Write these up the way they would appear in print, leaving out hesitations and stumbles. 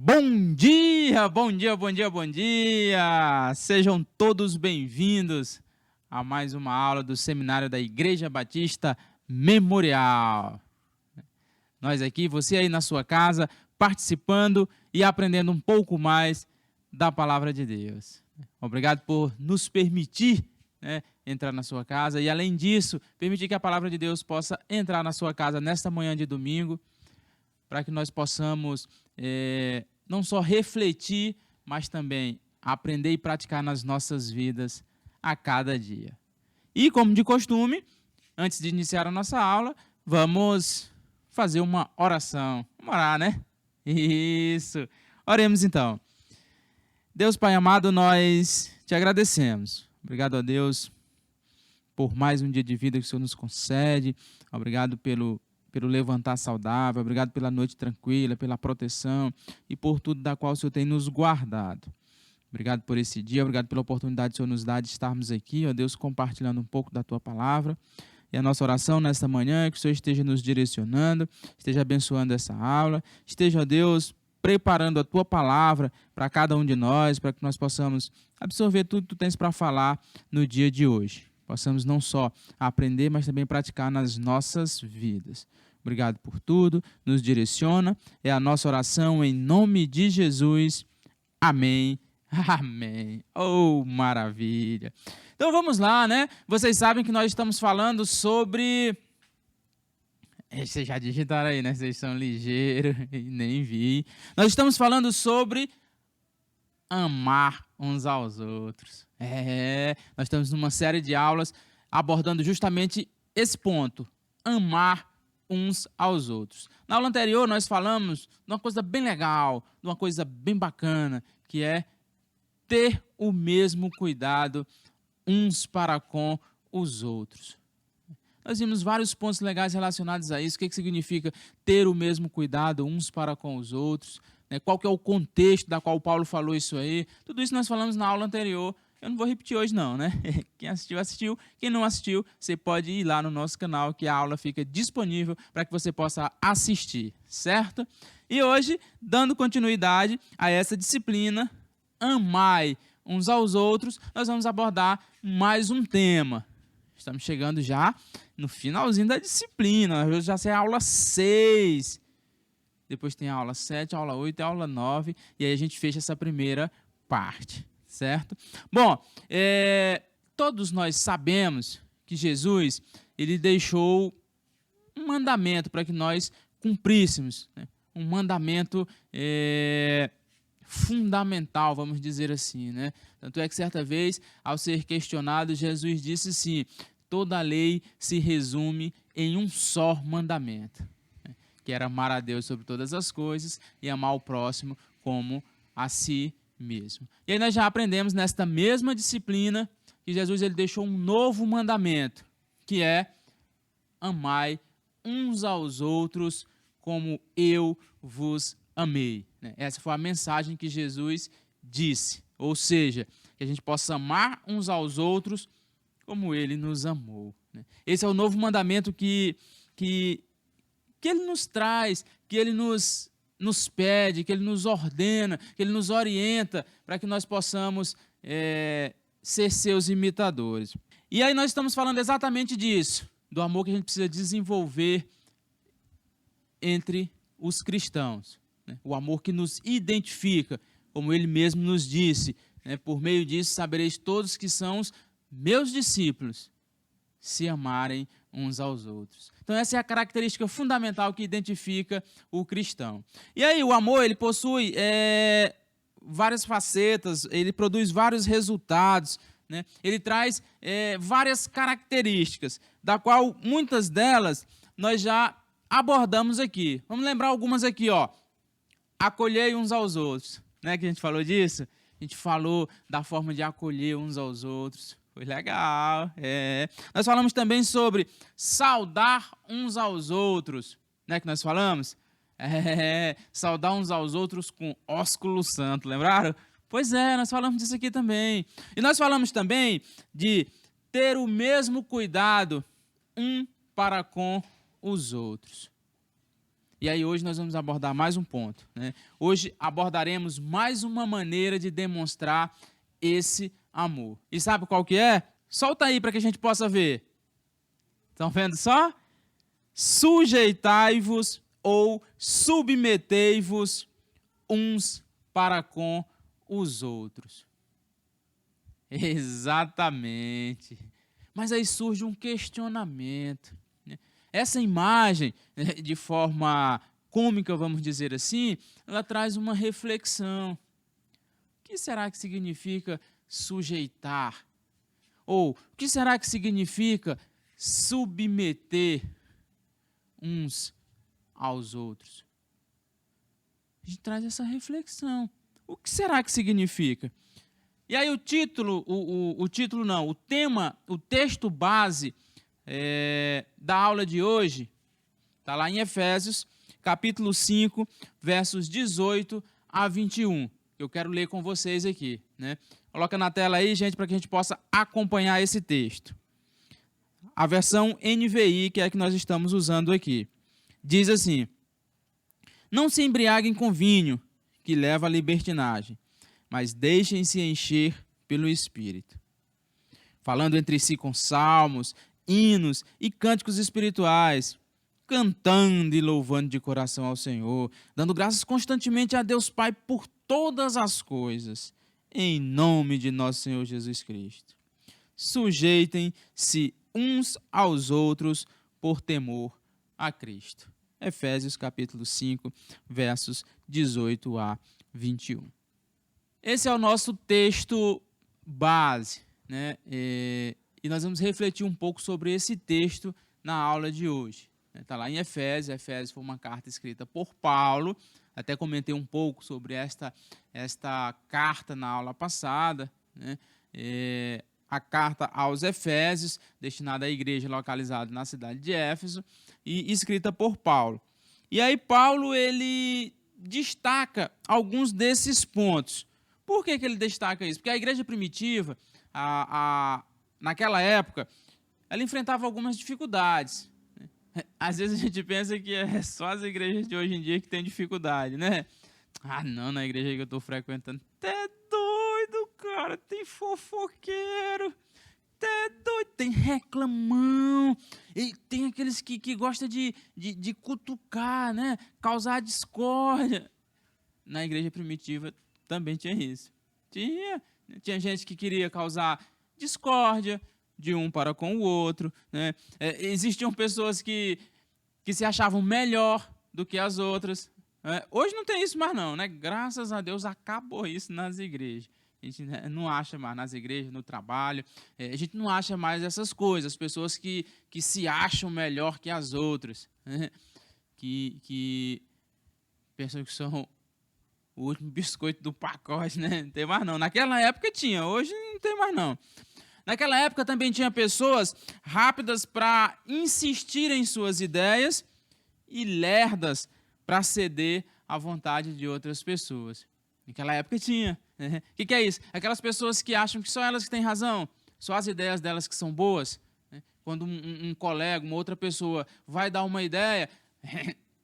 Bom dia, bom dia, bom dia, bom dia! Sejam todos bem-vindos a mais uma aula do seminário da Igreja Batista Memorial. Nós aqui, você aí na sua casa, participando e aprendendo um pouco mais da Palavra de Deus. Obrigado por nos permitir, entrar na sua casa e, além disso, permitir que a Palavra de Deus possa entrar na sua casa nesta manhã de domingo, para que nós possamos não só refletir, mas também aprender e praticar nas nossas vidas a cada dia. E, como de costume, antes de iniciar a nossa aula, vamos fazer uma oração. Vamos orar, né? Isso. Oremos então. Deus Pai amado, nós te agradecemos. Obrigado a Deus por mais um dia de vida que o Senhor nos concede. Obrigado pelo levantar saudável, obrigado pela noite tranquila, pela proteção e por tudo da qual o Senhor tem nos guardado. Obrigado por esse dia, obrigado pela oportunidade que o Senhor nos dá de estarmos aqui, ó Deus, compartilhando um pouco da Tua Palavra. E a nossa oração nesta manhã é que o Senhor esteja nos direcionando, esteja abençoando essa aula, esteja, ó Deus, preparando a Tua Palavra para cada um de nós, para que nós possamos absorver tudo que Tu tens para falar no dia de hoje. Possamos não só aprender, mas também praticar nas nossas vidas. Obrigado por tudo, nos direciona, é a nossa oração em nome de Jesus. Amém, amém. Oh, maravilha. Então vamos lá, né? Vocês sabem que nós estamos falando sobre... Vocês já digitaram aí, né? Vocês são ligeiros, nem vi. Nós estamos falando sobre amar uns aos outros. Nós estamos numa série de aulas abordando justamente esse ponto, amar uns aos outros. Na aula anterior nós falamos de uma coisa bem legal, de uma coisa bem bacana, que é ter o mesmo cuidado uns para com os outros. Nós vimos vários pontos legais relacionados a isso. O que significa ter o mesmo cuidado uns para com os outros? Qual que é o contexto da qual Paulo falou isso aí? Tudo isso nós falamos na aula anterior. Eu não vou repetir hoje não, né? Quem assistiu, assistiu. Quem não assistiu, você pode ir lá no nosso canal, que a aula fica disponível para que você possa assistir, certo? E hoje, dando continuidade a essa disciplina, amai uns aos outros, nós vamos abordar mais um tema. Estamos chegando já no finalzinho da disciplina. Hoje já é a aula 6. Depois tem a aula 7, a aula 8 e a aula 9. E aí a gente fecha essa primeira parte, certo? Bom, todos nós sabemos que Jesus ele deixou um mandamento para que nós cumpríssemos, né? Um mandamento fundamental, vamos dizer assim, né? Tanto é que certa vez, ao ser questionado, Jesus disse assim: toda a lei se resume em um só mandamento, que era amar a Deus sobre todas as coisas e amar o próximo como a si mesmo. E aí nós já aprendemos nesta mesma disciplina que Jesus ele deixou um novo mandamento, que é amai uns aos outros como eu vos amei. Essa foi a mensagem que Jesus disse, ou seja, que a gente possa amar uns aos outros como ele nos amou. Esse é o novo mandamento que ele nos traz, que ele nos pede, que ele nos ordena, que ele nos orienta para que nós possamos ser seus imitadores. E aí nós estamos falando exatamente disso, do amor que a gente precisa desenvolver entre os cristãos. O amor que nos identifica, como ele mesmo nos disse, por meio disso sabereis todos que são os meus discípulos, se amarem uns aos outros. Então essa é a característica fundamental que identifica o cristão. E aí o amor ele possui várias facetas, ele produz vários resultados, né? Ele traz várias características, da qual muitas delas nós já abordamos aqui. Vamos lembrar algumas aqui, ó. Acolhei uns aos outros, né? Que a gente falou disso. A gente falou da forma de acolher uns aos outros. Foi legal, Nós falamos também sobre saudar uns aos outros, né, que nós falamos? Saudar uns aos outros com ósculo santo, lembraram? Pois nós falamos disso aqui também. E nós falamos também de ter o mesmo cuidado um para com os outros. E aí hoje nós vamos abordar mais um ponto, né? Hoje abordaremos mais uma maneira de demonstrar esse amor. E sabe qual que é? Solta aí para que a gente possa ver. Estão vendo só? Sujeitai-vos ou submetei-vos uns para com os outros. Exatamente. Mas aí surge um questionamento. Essa imagem, de forma cômica, vamos dizer assim, ela traz uma reflexão. O que será que significa sujeitar? Ou o que será que significa submeter uns aos outros? A gente traz essa reflexão. O que será que significa? E aí o tema, o texto base da aula de hoje, está lá em Efésios, capítulo 5, versos 18 a 21. Eu quero ler com vocês aqui, né? Coloca na tela aí, gente, para que a gente possa acompanhar esse texto. A versão NVI, que é a que nós estamos usando aqui, diz assim: não se embriaguem com vinho, que leva à libertinagem, mas deixem-se encher pelo Espírito, falando entre si com salmos, hinos e cânticos espirituais, cantando e louvando de coração ao Senhor, dando graças constantemente a Deus Pai por todas as coisas, em nome de nosso Senhor Jesus Cristo. Sujeitem-se uns aos outros por temor a Cristo. Efésios capítulo 5, versos 18 a 21. Esse é o nosso texto base, né? E nós vamos refletir um pouco sobre esse texto na aula de hoje. Está lá em Efésios. Efésios foi uma carta escrita por Paulo. Até comentei um pouco sobre esta carta na aula passada, né? A carta aos Efésios, destinada à igreja localizada na cidade de Éfeso, e escrita por Paulo. E aí Paulo ele destaca alguns desses pontos. Por que ele destaca isso? Porque a igreja primitiva, naquela época, ela enfrentava algumas dificuldades. Às vezes a gente pensa que é só as igrejas de hoje em dia que tem dificuldade, né? Ah, não, na igreja que eu estou frequentando, até doido, cara, tem fofoqueiro, até doido, tem reclamão, e tem aqueles que gostam de cutucar, né? Causar discórdia. Na igreja primitiva também tinha isso. Tinha gente que queria causar discórdia de um para com o outro, né? Existiam pessoas que se achavam melhor do que as outras. Hoje não tem isso mais não, né? Graças a Deus acabou isso nas igrejas. A gente não acha mais nas igrejas, no trabalho, a gente não acha mais essas coisas, pessoas que se acham melhor que as outras, né? que pensam que são o último biscoito do pacote, né? Não tem mais não. Naquela época tinha, hoje não tem mais não. Naquela época também tinha pessoas rápidas para insistir em suas ideias e lerdas para ceder à vontade de outras pessoas. Naquela época tinha. O que é isso? Aquelas pessoas que acham que só elas que têm razão, só as ideias delas que são boas. Quando um colega, uma outra pessoa vai dar uma ideia,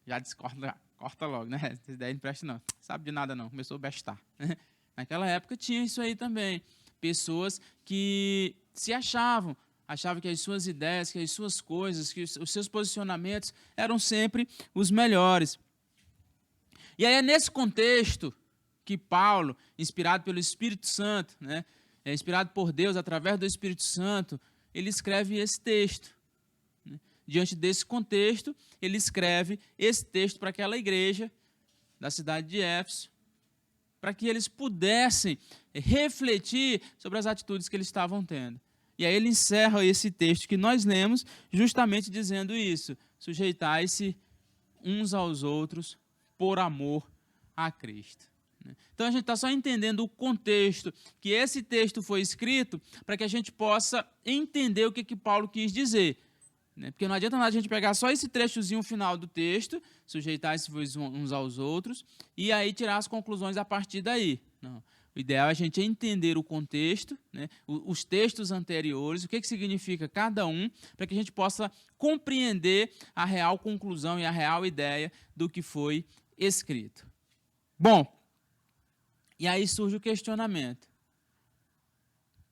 já discorda, corta logo, né? Essa ideia não presta não, sabe de nada não, começou a bestar. Naquela época tinha isso aí também. Pessoas que se achavam que as suas ideias, que as suas coisas, que os seus posicionamentos eram sempre os melhores. E aí é nesse contexto que Paulo, inspirado pelo Espírito Santo, né, inspirado por Deus através do Espírito Santo, ele escreve esse texto. Diante desse contexto, ele escreve esse texto para aquela igreja da cidade de Éfeso, para que eles pudessem refletir sobre as atitudes que eles estavam tendo. E aí ele encerra esse texto que nós lemos justamente dizendo isso: sujeitai-se uns aos outros por amor a Cristo. Então a gente está só entendendo o contexto que esse texto foi escrito para que a gente possa entender o que Paulo quis dizer. Porque não adianta nada a gente pegar só esse trechozinho final do texto, sujeitar-se uns aos outros, e aí tirar as conclusões a partir daí. Não. O ideal é a gente entender o contexto, né, os textos anteriores, o que significa cada um, para que a gente possa compreender a real conclusão e a real ideia do que foi escrito. Bom, e aí surge o questionamento.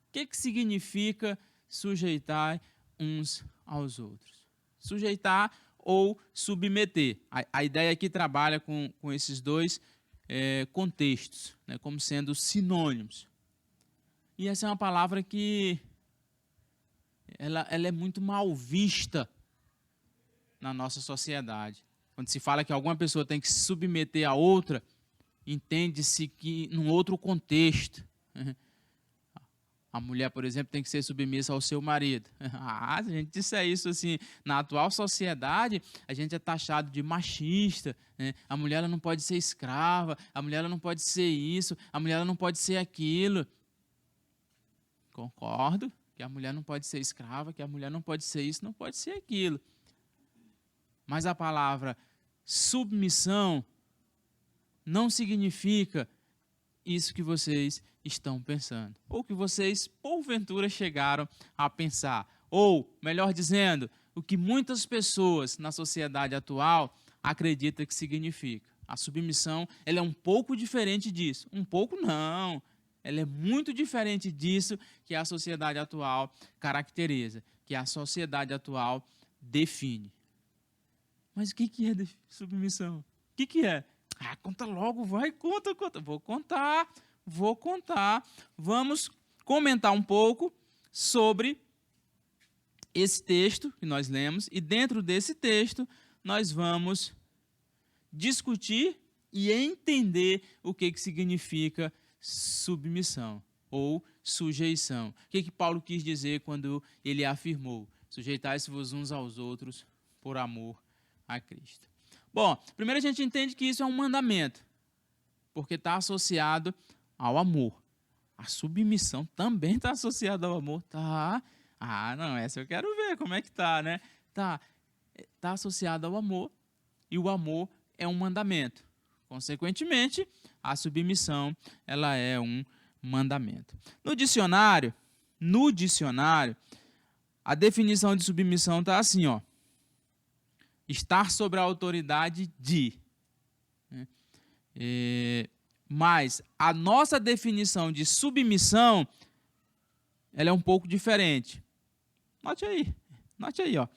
O que significa sujeitar uns aos outros? Sujeitar ou submeter. A ideia aqui trabalha com esses dois contextos, né, como sendo sinônimos. E essa é uma palavra que ela é muito mal vista na nossa sociedade. Quando se fala que alguma pessoa tem que se submeter a outra, entende-se que num outro contexto. A mulher, por exemplo, tem que ser submissa ao seu marido. Se a gente disser isso assim, na atual sociedade, a gente é taxado de machista, né? A mulher ela não pode ser escrava, a mulher ela não pode ser isso, a mulher ela não pode ser aquilo. Concordo que a mulher não pode ser escrava, que a mulher não pode ser isso, não pode ser aquilo. Mas a palavra submissão não significa isso que vocês estão pensando, ou que vocês, porventura, chegaram a pensar. Ou, melhor dizendo, o que muitas pessoas na sociedade atual acreditam que significa. A submissão ela é um pouco diferente disso. Um pouco não. Ela é muito diferente disso que a sociedade atual caracteriza, que a sociedade atual define. Mas o que é submissão? O que é? Conta logo, vai, conta. Vou contar. Vamos comentar um pouco sobre esse texto que nós lemos. E dentro desse texto, nós vamos discutir e entender o que significa submissão ou sujeição. O que Paulo quis dizer quando ele afirmou: sujeitai-vos uns aos outros por amor a Cristo. Bom, primeiro a gente entende que isso é um mandamento, porque está associado ao amor. A submissão também está associada ao amor. Tá. Não, essa eu quero ver como é que tá, né? Tá associada ao amor, e o amor é um mandamento. Consequentemente, a submissão ela é um mandamento. No dicionário, a definição de submissão está assim, ó: estar sob a autoridade de. Mas a nossa definição de submissão ela é um pouco diferente. Note aí, ó.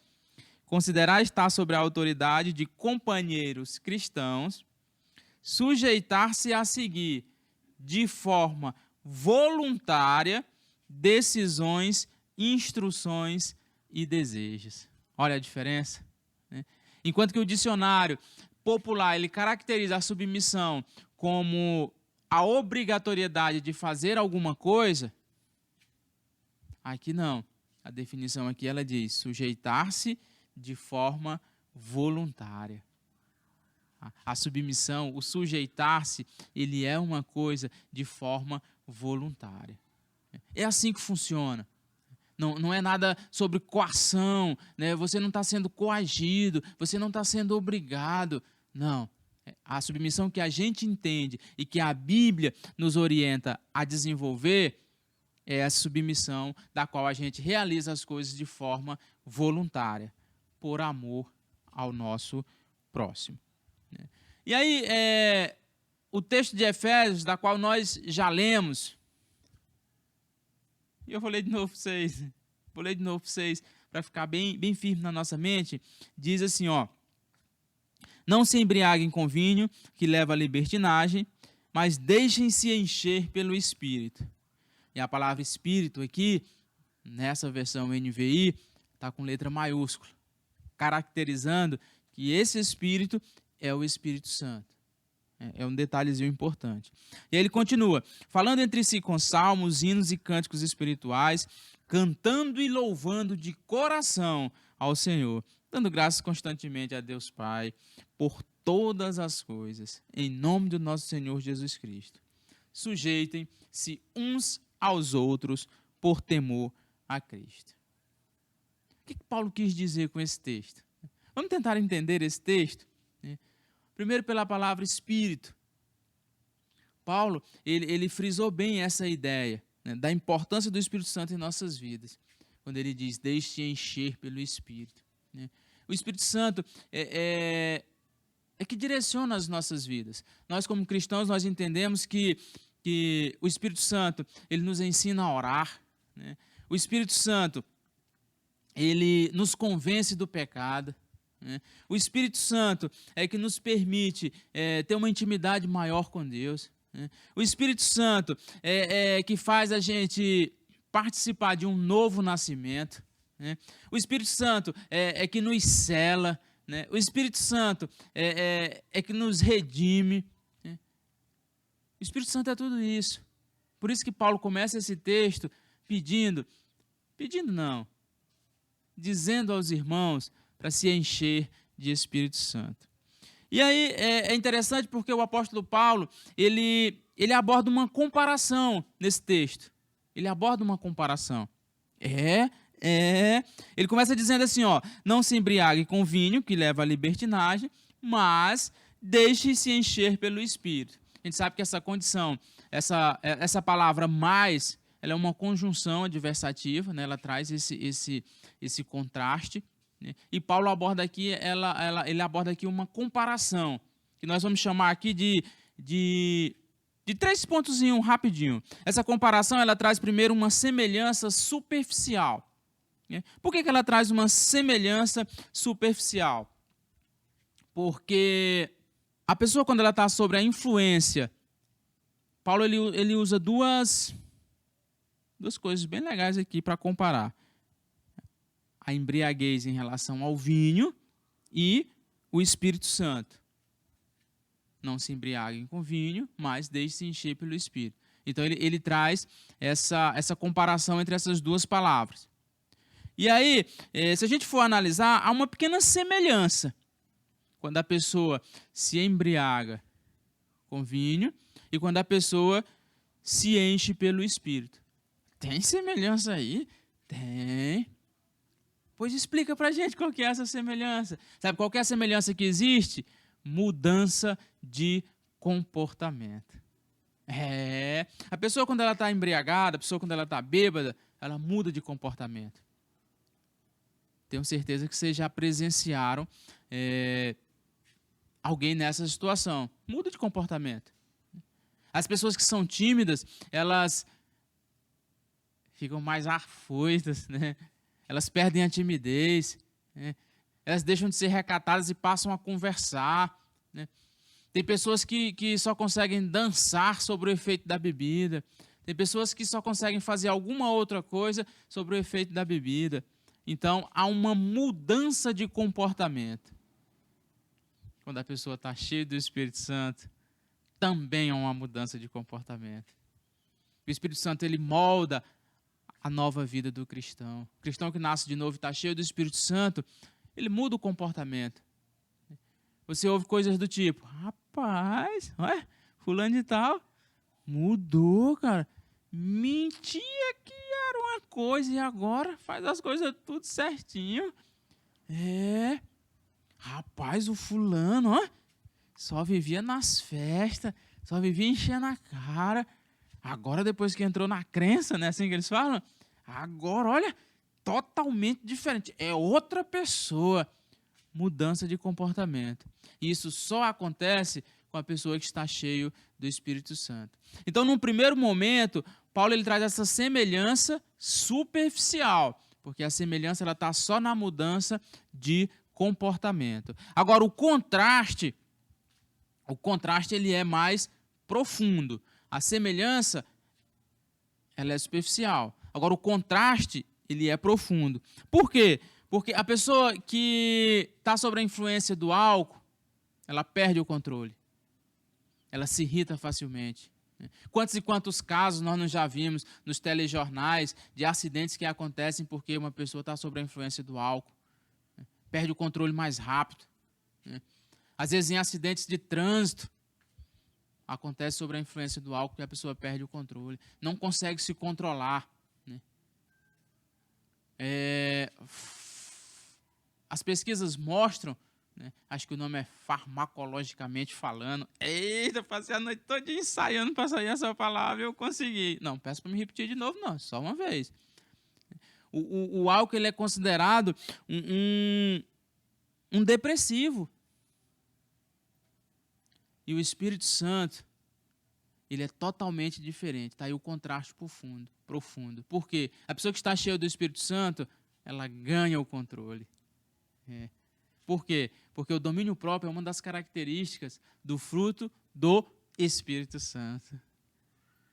Considerar estar sob a autoridade de companheiros cristãos, sujeitar-se a seguir de forma voluntária decisões, instruções e desejos. Olha a diferença, né? Enquanto que o dicionário popular ele caracteriza a submissão como a obrigatoriedade de fazer alguma coisa, aqui não. A definição aqui ela diz sujeitar-se de forma voluntária. A submissão, o sujeitar-se, ele é uma coisa de forma voluntária. É assim que funciona. Não é nada sobre coação, né? Você não está sendo coagido, você não está sendo obrigado. Não. A submissão que a gente entende e que a Bíblia nos orienta a desenvolver é a submissão da qual a gente realiza as coisas de forma voluntária, por amor ao nosso próximo. E aí, o texto de Efésios, da qual nós já lemos, e eu vou ler de novo para vocês, para ficar bem firme na nossa mente, diz assim, ó: não se embriaguem com vinho, que leva à libertinagem, mas deixem-se encher pelo Espírito. E a palavra Espírito aqui, nessa versão NVI, está com letra maiúscula, caracterizando que esse Espírito é o Espírito Santo. É um detalhezinho importante. E aí ele continua: falando entre si com salmos, hinos e cânticos espirituais, cantando e louvando de coração ao Senhor, dando graças constantemente a Deus Pai por todas as coisas, em nome do nosso Senhor Jesus Cristo. Sujeitem-se uns aos outros por temor a Cristo. O que Paulo quis dizer com esse texto? Vamos tentar entender esse texto? Primeiro, pela palavra Espírito. Paulo, ele frisou bem essa ideia, né, da importância do Espírito Santo em nossas vidas, quando ele diz, deixe-te encher pelo Espírito. Né? O Espírito Santo é que direciona as nossas vidas. Nós, como cristãos, nós entendemos que o Espírito Santo, ele nos ensina a orar, né? O Espírito Santo, ele nos convence do pecado, né? O Espírito Santo é que nos permite ter uma intimidade maior com Deus, né? O Espírito Santo é que faz a gente participar de um novo nascimento, né? O Espírito Santo é que nos cela, né? O Espírito Santo é que nos redime, né? O Espírito Santo é tudo isso. Por isso que Paulo começa esse texto dizendo aos irmãos para se encher de Espírito Santo. E aí é interessante porque o apóstolo Paulo, ele aborda uma comparação nesse texto. Ele aborda uma comparação. Ele começa dizendo assim, ó, não se embriague com vinho, que leva à libertinagem, mas deixe-se encher pelo Espírito. A gente sabe que essa condição, essa palavra mais, ela é uma conjunção adversativa, né? Ela traz esse contraste, né? E Paulo aborda aqui, ele aborda aqui uma comparação, que nós vamos chamar aqui de 3 pontos rapidinho. Essa comparação, ela traz primeiro uma semelhança superficial. Né? Por que ela traz uma semelhança superficial? Porque a pessoa, quando ela está sobre a influência, Paulo ele usa duas coisas bem legais aqui para comparar. A embriaguez em relação ao vinho e o Espírito Santo. Não se embriaguem com vinho, mas deixe-se encher pelo Espírito. Então ele traz essa comparação entre essas duas palavras. E aí, se a gente for analisar, há uma pequena semelhança quando a pessoa se embriaga com vinho e quando a pessoa se enche pelo Espírito. Tem semelhança aí? Tem. Pois explica pra gente qual que é essa semelhança. Sabe qual que é a semelhança que existe? Mudança de comportamento. A pessoa quando ela está embriagada, a pessoa quando ela está bêbada, ela muda de comportamento. Tenho certeza que vocês já presenciaram alguém nessa situação. Muda de comportamento. As pessoas que são tímidas, elas ficam mais afoitas, né? Elas perdem a timidez, né? Elas deixam de ser recatadas e passam a conversar, né? Tem pessoas que só conseguem dançar sobre o efeito da bebida. Tem pessoas que só conseguem fazer alguma outra coisa sobre o efeito da bebida. Então, há uma mudança de comportamento. Quando a pessoa está cheia do Espírito Santo, também há uma mudança de comportamento. O Espírito Santo, ele molda a nova vida do cristão. O cristão que nasce de novo e está cheio do Espírito Santo, ele muda o comportamento. Você ouve coisas do tipo, rapaz, fulano de tal, mudou, cara. Mentia que era uma coisa e agora faz as coisas tudo certinho. Rapaz, o fulano, só vivia nas festas, só vivia enchendo a cara. Agora, depois que entrou na crença, né, assim que eles falam, agora, olha, totalmente diferente. É outra pessoa. Mudança de comportamento. Isso só acontece com a pessoa que está cheio do Espírito Santo. Então, num primeiro momento, Paulo ele traz essa semelhança superficial, porque a semelhança ela está só na mudança de comportamento. Agora, o contraste ele é mais profundo. A semelhança ela é superficial. Agora, o contraste ele é profundo. Por quê? Porque a pessoa que está sob a influência do álcool, ela perde o controle. Ela se irrita facilmente. Quantos e quantos casos nós já vimos nos telejornais de acidentes que acontecem porque uma pessoa está sob a influência do álcool. Perde o controle mais rápido. Às vezes em acidentes de trânsito, acontece sob a influência do álcool que a pessoa perde o controle. Não consegue se controlar. As pesquisas mostram né? Acho que o nome é farmacologicamente falando. Eita, passei a noite toda ensaiando para sair essa palavra e eu consegui. Não, peço para me repetir de novo, não, só uma vez. O álcool ele é considerado um depressivo. E o Espírito Santo, ele é totalmente diferente. Está aí o contraste profundo. Por quê? A pessoa que está cheia do Espírito Santo, ela ganha o controle. Por quê? Porque o domínio próprio é uma das características do fruto do Espírito Santo.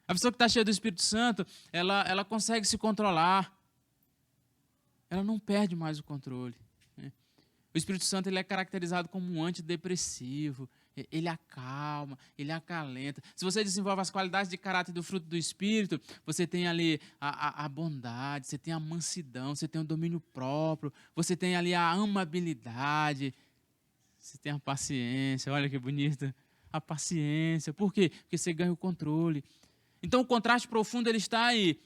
A pessoa que está cheia do Espírito Santo, ela consegue se controlar. Ela não perde mais o controle. O Espírito Santo ele é caracterizado como um antidepressivo. Ele acalma, ele acalenta. Se você desenvolve as qualidades de caráter do fruto do Espírito, você tem ali a bondade, você tem a mansidão, você tem o domínio próprio, você tem ali a amabilidade, você tem a paciência. Olha que bonito. A paciência. Por quê? Porque você ganha o controle. Então o contraste profundo ele está aí.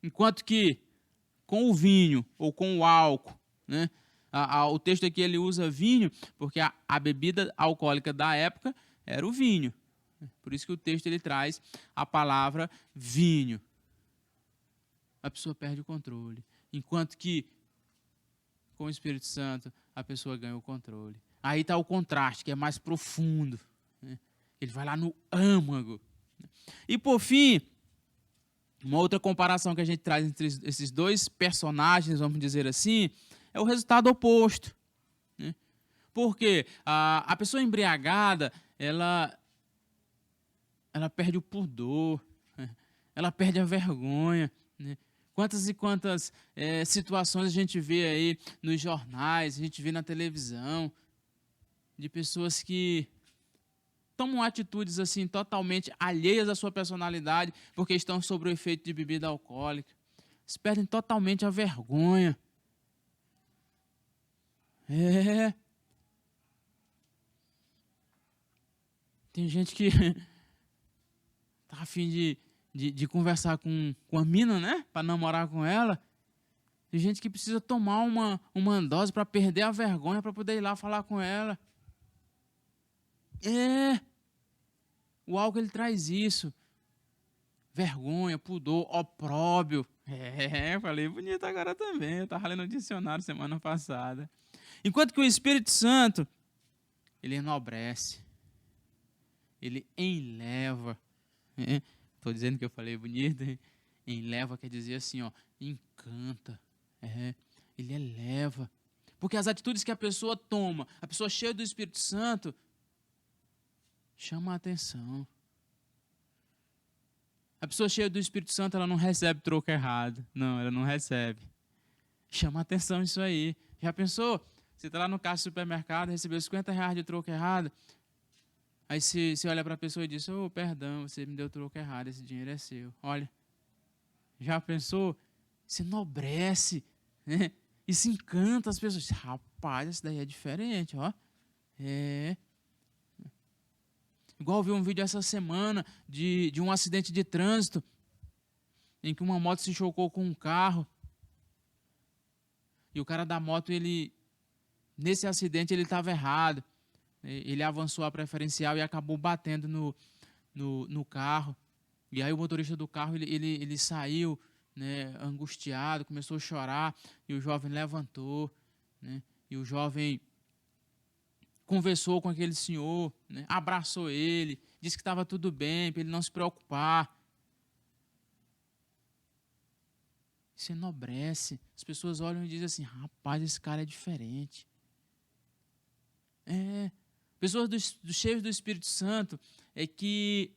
Enquanto que com o vinho ou com o álcool, né? O texto aqui ele usa vinho porque a bebida alcoólica da época era o vinho. Por isso que o texto ele traz a palavra vinho. A pessoa perde o controle. Enquanto que com o Espírito Santo a pessoa ganha o controle. Aí está o contraste, que é mais profundo. Né? Ele vai lá no âmago. E por fim, uma outra comparação que a gente traz entre esses dois personagens, vamos dizer assim, é o resultado oposto. Né? Porque a pessoa embriagada, ela perde o pudor, né? Ela perde a vergonha. Né? Quantas e quantas situações a gente vê aí nos jornais, a gente vê na televisão, de pessoas que tomam atitudes assim totalmente alheias à sua personalidade porque estão sob o efeito de bebida alcoólica. Eles perdem totalmente a vergonha. Tem gente que tá a fim de conversar com a mina, né? Para namorar com ela. Tem gente que precisa tomar uma dose para perder a vergonha para poder ir lá falar com ela. O álcool ele traz isso. Vergonha, pudor, opróbio. Falei bonito agora também. Eu estava lendo o dicionário semana passada. Enquanto que o Espírito Santo, ele enobrece. Ele enleva. Estou dizendo que eu falei bonito. Enleva quer dizer assim, ó, encanta. Ele eleva. Porque as atitudes que a pessoa toma, a pessoa cheia do Espírito Santo, chama a atenção. A pessoa cheia do Espírito Santo, ela não recebe troco errado. Não, ela não recebe. Chama a atenção isso aí. Já pensou? Você está lá no caixa do supermercado, recebeu R$50 de troco errado. Aí você olha para a pessoa e diz, perdão, você me deu troco errado, esse dinheiro é seu. Olha, já pensou? Você enobrece, né? E se encanta as pessoas. Rapaz, esse daí é diferente, ó. Igual eu vi um vídeo essa semana de um acidente de trânsito em que uma moto se chocou com um carro. E o cara da moto, nesse acidente, ele estava errado. Ele avançou a preferencial e acabou batendo no carro. E aí o motorista do carro, ele saiu, né, angustiado, começou a chorar. E o jovem levantou, né, e o jovem conversou com aquele senhor, né, abraçou ele, disse que estava tudo bem, para ele não se preocupar. Isso enobrece. As pessoas olham e dizem assim, rapaz, esse cara é diferente. Pessoas cheias do Espírito Santo é que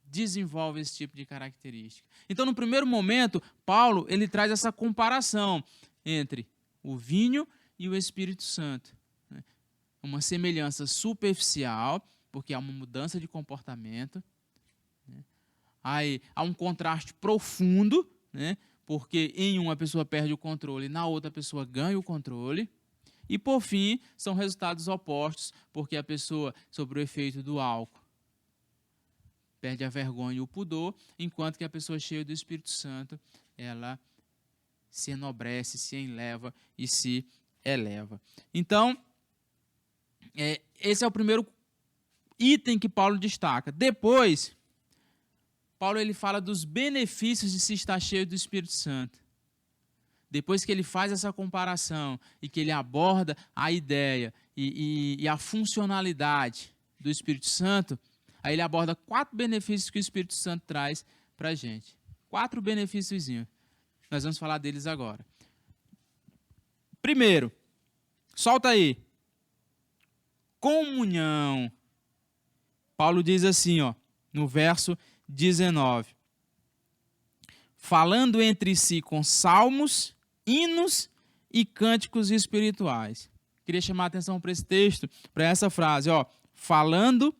desenvolvem esse tipo de característica. Então, no primeiro momento, Paulo ele traz essa comparação entre o vinho e o Espírito Santo. Uma semelhança superficial, porque há uma mudança de comportamento. Aí há um contraste profundo, né? Porque em uma pessoa perde o controle, na outra pessoa ganha o controle. E, por fim, são resultados opostos, porque a pessoa, sob o efeito do álcool, perde a vergonha e o pudor, enquanto que a pessoa cheia do Espírito Santo, ela se enobrece, se enleva e se eleva. Então, Esse é o primeiro item que Paulo destaca. Depois, Paulo ele fala dos benefícios de se estar cheio do Espírito Santo. Depois que ele faz essa comparação e que ele aborda a ideia e a funcionalidade do Espírito Santo, aí ele aborda 4 benefícios que o Espírito Santo traz para a gente. 4 benefícios. Nós vamos falar deles agora. Primeiro, solta aí. Comunhão. Paulo diz assim, no verso 19. Falando entre si com salmos, hinos e cânticos espirituais. Queria chamar a atenção para esse texto, para essa frase, falando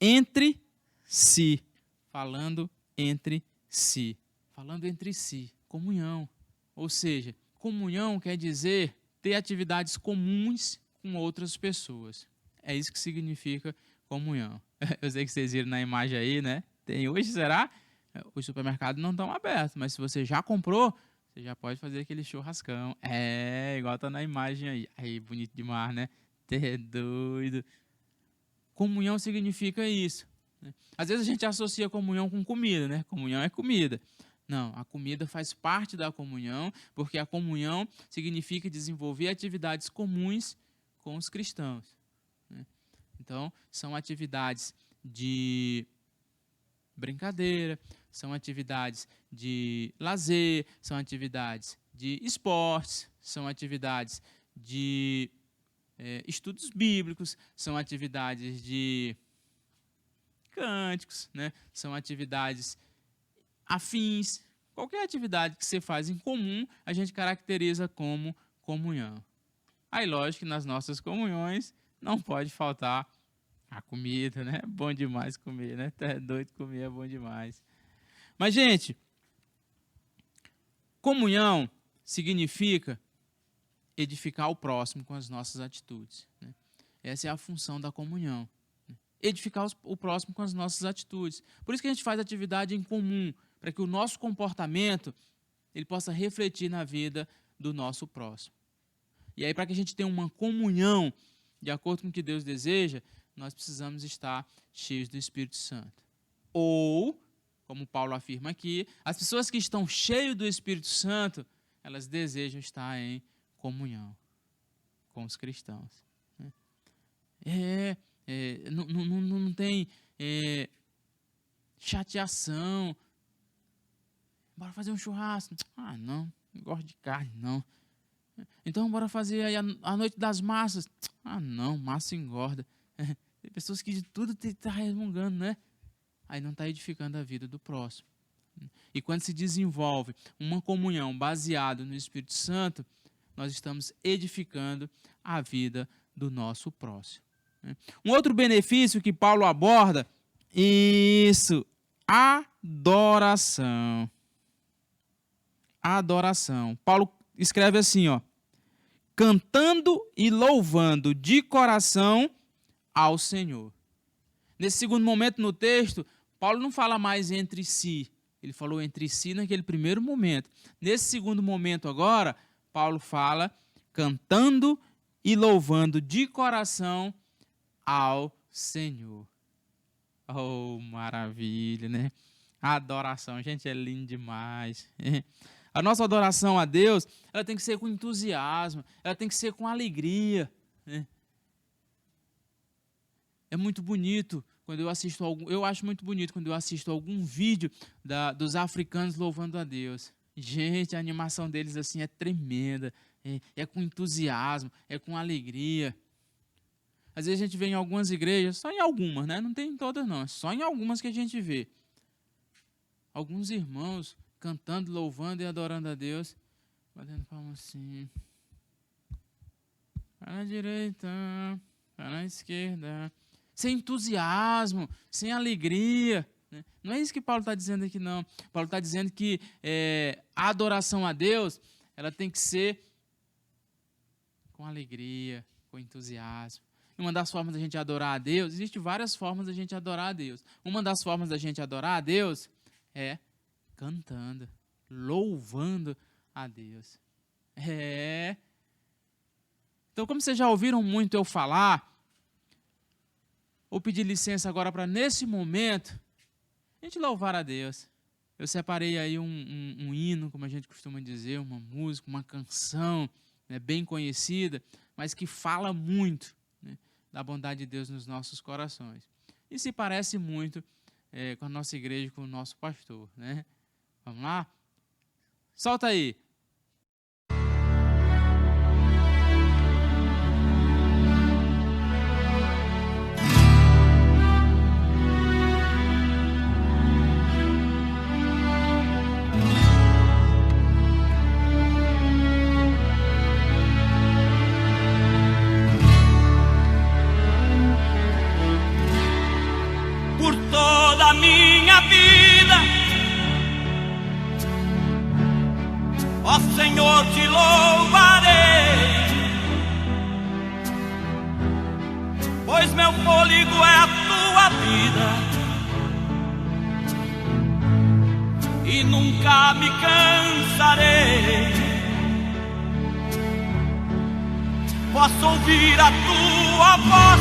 entre si. Falando entre si. Falando entre si. Comunhão. Ou seja, comunhão quer dizer ter atividades comuns com outras pessoas. É isso que significa comunhão. Eu sei que vocês viram na imagem aí, né? Tem hoje, será? Os supermercados não estão abertos, mas se você já comprou, você já pode fazer aquele churrascão. Igual tá na imagem aí. Aí, bonito demais, né? É doido. Comunhão significa isso. Às vezes a gente associa comunhão com comida, né? Comunhão é comida. Não, a comida faz parte da comunhão, porque a comunhão significa desenvolver atividades comuns com os cristãos. Então, são atividades de brincadeira, são atividades de lazer, são atividades de esportes, são atividades de estudos bíblicos, são atividades de cânticos, né? São atividades afins. Qualquer atividade que você faz em comum, a gente caracteriza como comunhão. Aí, lógico que nas nossas comunhões não pode faltar a comida, né? É bom demais comer, né? É doido, comer é bom demais. Mas, gente, comunhão significa edificar o próximo com as nossas atitudes, né? Essa é a função da comunhão. Edificar o próximo com as nossas atitudes. Por isso que a gente faz atividade em comum, para que o nosso comportamento ele possa refletir na vida do nosso próximo. E aí, para que a gente tenha uma comunhão de acordo com o que Deus deseja, nós precisamos estar cheios do Espírito Santo. Ou, como Paulo afirma aqui, as pessoas que estão cheias do Espírito Santo, elas desejam estar em comunhão com os cristãos. Não tem chateação. Bora fazer um churrasco. Não gosto de carne, não. Então, bora fazer aí a noite das massas. Não, massa engorda. Tem pessoas que de tudo está resmungando, né? Aí não está edificando a vida do próximo. E quando se desenvolve uma comunhão baseada no Espírito Santo, nós estamos edificando a vida do nosso próximo. Um outro benefício que Paulo aborda, adoração. Adoração. Paulo escreve assim, cantando e louvando de coração ao Senhor. Nesse segundo momento no texto, Paulo não fala mais entre si. Ele falou entre si naquele primeiro momento. Nesse segundo momento agora, Paulo fala cantando e louvando de coração ao Senhor. Oh, maravilha, né? A adoração, gente, é lindo demais. A nossa adoração a Deus, ela tem que ser com entusiasmo, ela tem que ser com alegria. É muito bonito quando eu assisto eu acho muito bonito quando eu assisto algum vídeo dos africanos louvando a Deus. Gente, a animação deles assim é tremenda, é com entusiasmo, é com alegria. Às vezes a gente vê em algumas igrejas, só em algumas, né? Não tem em todas não, é só em algumas que a gente vê. Alguns irmãos cantando, louvando e adorando a Deus, batendo palma assim. Para a direita, para a esquerda. Sem entusiasmo, sem alegria. Né? Não é isso que Paulo está dizendo aqui, não. Paulo está dizendo que a adoração a Deus, ela tem que ser com alegria, com entusiasmo. Uma das formas da gente adorar a Deus, existem várias formas da gente adorar a Deus. Uma das formas da gente adorar a Deus é cantando, louvando a Deus. Então, como vocês já ouviram muito eu falar, ou pedir licença agora para, nesse momento, a gente louvar a Deus. Eu separei aí um hino, como a gente costuma dizer, uma música, uma canção, né, bem conhecida, mas que fala muito, né, da bondade de Deus nos nossos corações. E se parece muito com a nossa igreja, com o nosso pastor, né? Vamos lá? Solta aí. Por toda a minha vida, ó Senhor, te louvarei, pois meu fôlego é a tua vida e nunca me cansarei. Posso ouvir a tua voz,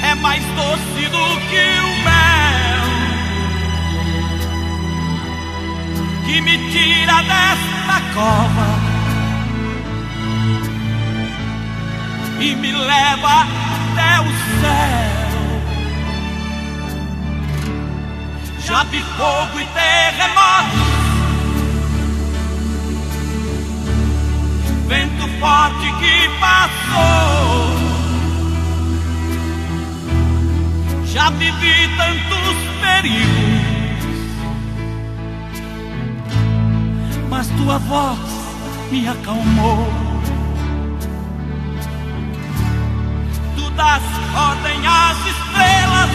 é mais doce do que o mel, que me tira desta cova e me leva até o céu. Já vi fogo e terremotos, vento forte que passou. Já vivi tantos perigos, mas tua voz me acalmou. Tu das ordem às estrelas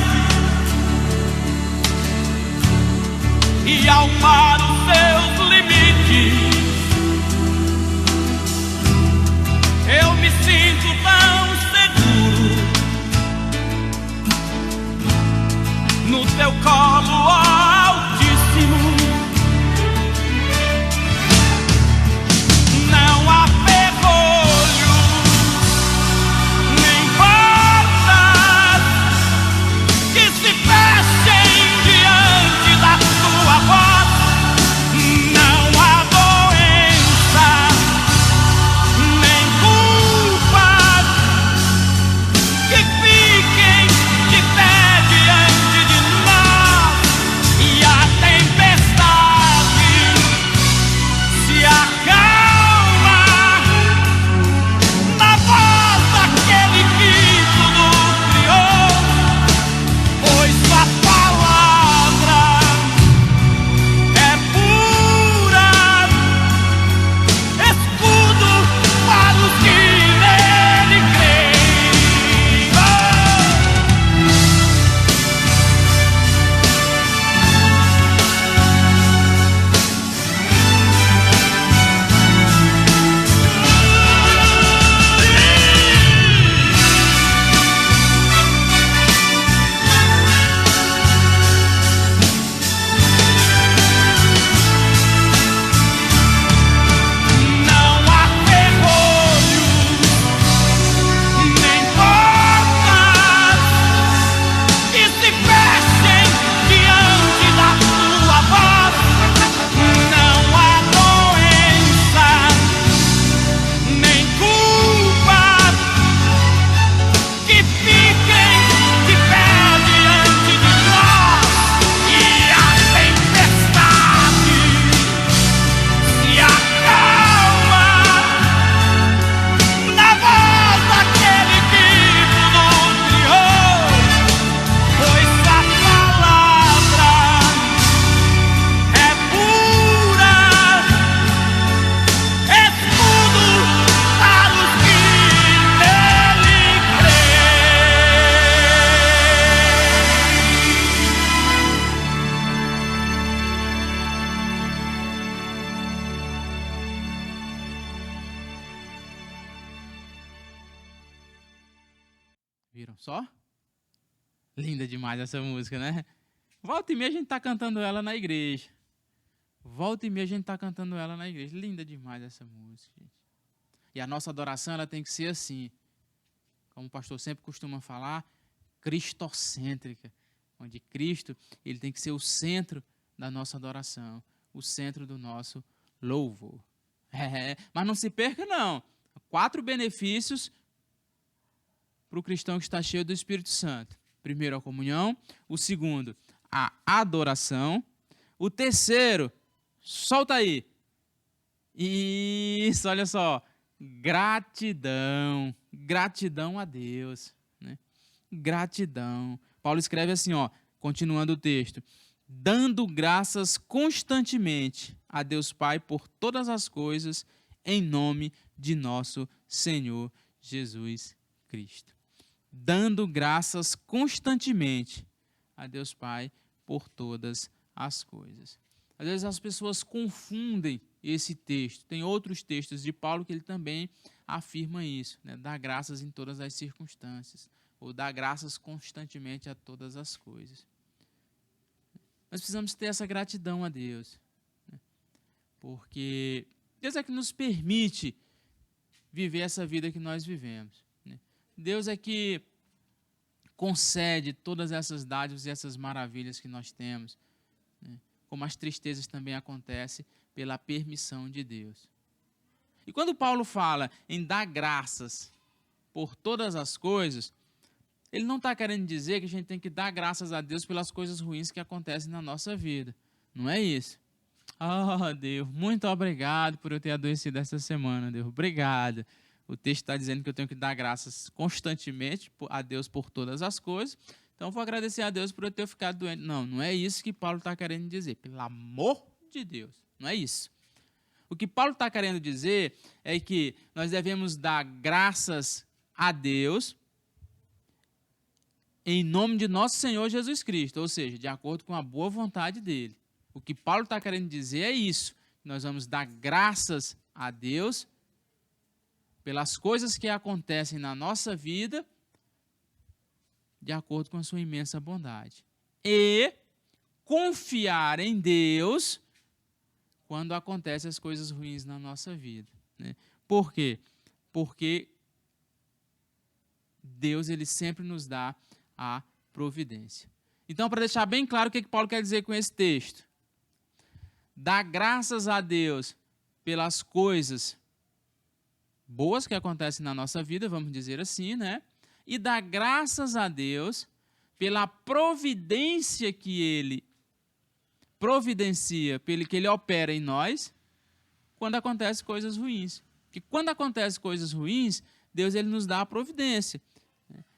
e ao mar os seus limites. Eu me sinto tão seguro no teu colo, ó Altíssimo. Não há ferrolho, nem portas que se fechem diante da tua voz. Não há doença, nem culpa que fiquem de pé diante de nós. E a tempestade se acalma na voz daquele que tudo criou, pois sua palavra é pura, escudo para os que nele creem. Não há ferrolho, nem portas que se fechem diante da tua voz. Não há doença, nem culpa que fiquem de pé diante de nós. E a tempestade se acalma na voz daquele que tudo criou, pois a palavra é pura, escudo para os que nele Viram só? Linda demais essa música, né? Volta e meia a gente tá cantando ela na igreja. Volta e meia a gente tá cantando ela na igreja. Linda demais essa música, gente. E a nossa adoração, ela tem que ser assim. como o pastor sempre costuma falar, cristocêntrica, onde Cristo ele tem que ser o centro da nossa adoração, o centro do nosso louvor. Mas não se perca, não. 4 benefícios para o cristão que está cheio do Espírito Santo. Primeiro, a comunhão. O segundo, a adoração. O terceiro, solta aí. Isso, olha só. Gratidão. Gratidão a Deus. Né? Gratidão. Paulo escreve assim, ó, continuando o texto. Dando graças constantemente a Deus Pai por todas as coisas, em nome de nosso Senhor Jesus Cristo. Dando graças constantemente a Deus Pai por todas as coisas. Às vezes as pessoas confundem esse texto. Tem outros textos de Paulo que ele também afirma isso, né? Dá graças em todas as circunstâncias, ou dá graças constantemente a todas as coisas. Nós precisamos ter essa gratidão a Deus, né? Porque Deus é que nos permite viver essa vida que nós vivemos, né? Deus é que concede todas essas dádivas e essas maravilhas que nós temos, né? Como as tristezas também acontecem pela permissão de Deus. E quando Paulo fala em dar graças por todas as coisas, ele não está querendo dizer que a gente tem que dar graças a Deus pelas coisas ruins que acontecem na nossa vida. Não é isso. Oh, Deus, muito obrigado por eu ter adoecido essa semana, Deus. Obrigado. O texto está dizendo que eu tenho que dar graças constantemente a Deus por todas as coisas. Então, eu vou agradecer a Deus por eu ter ficado doente. Não, não é isso que Paulo está querendo dizer. Pelo amor de Deus, não é isso. O que Paulo está querendo dizer é que nós devemos dar graças a Deus em nome de nosso Senhor Jesus Cristo, ou seja, de acordo com a boa vontade dele. O que Paulo está querendo dizer é isso. Nós vamos dar graças a Deus pelas coisas que acontecem na nossa vida de acordo com a sua imensa bondade. E confiar em Deus quando acontecem as coisas ruins na nossa vida, né? Por quê? Porque Deus ele sempre nos dá a providência. Então, para deixar bem claro o que Paulo quer dizer com esse texto, dar graças a Deus pelas coisas boas que acontecem na nossa vida, vamos dizer assim, né? E dar graças a Deus pela providência que Ele providencia, pelo que Ele opera em nós, quando acontecem coisas ruins. Porque quando acontecem coisas ruins, Deus ele nos dá a providência.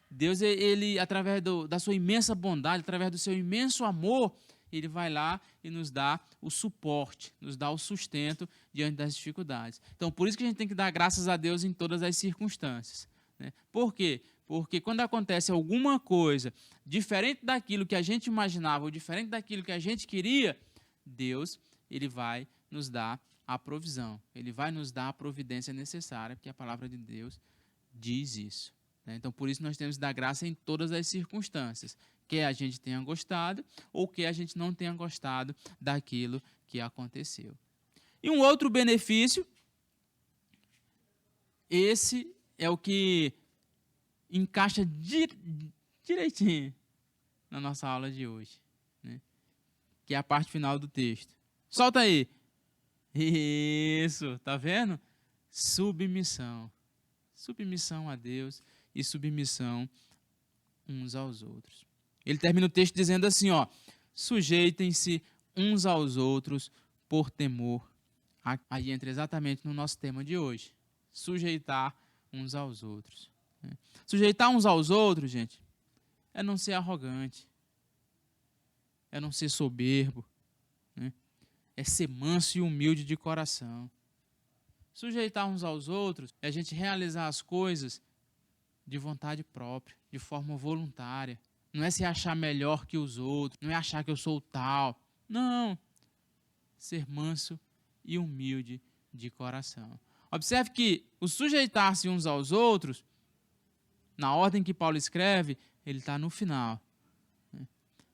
Deus, ele através da sua imensa bondade, através do seu imenso amor, ele vai lá e nos dá o suporte, nos dá o sustento diante das dificuldades. Então, por isso que a gente tem que dar graças a Deus em todas as circunstâncias, né? Por quê? Porque quando acontece alguma coisa diferente daquilo que a gente imaginava, ou diferente daquilo que a gente queria, Deus ele vai nos dar a provisão. Ele vai nos dar a providência necessária, porque a palavra de Deus diz isso. Então, por isso nós temos que dar graça em todas as circunstâncias, quer a gente tenha gostado ou que a gente não tenha gostado daquilo que aconteceu. E um outro benefício, esse é o que encaixa direitinho na nossa aula de hoje, né? Que é a parte final do texto. Solta aí. Isso, tá vendo? Submissão. Submissão a Deus e submissão uns aos outros. Ele termina o texto dizendo assim, ó: sujeitem-se uns aos outros por temor. Aí entra exatamente no nosso tema de hoje. Sujeitar uns aos outros. Sujeitar uns aos outros, gente, é não ser arrogante, é não ser soberbo, né? É ser manso e humilde de coração. Sujeitar uns aos outros é a gente realizar as coisas de vontade própria, de forma voluntária. Não é se achar melhor que os outros, não é achar que eu sou tal. Não. Ser manso e humilde de coração. Observe que o sujeitar-se uns aos outros, na ordem que Paulo escreve, ele está no final.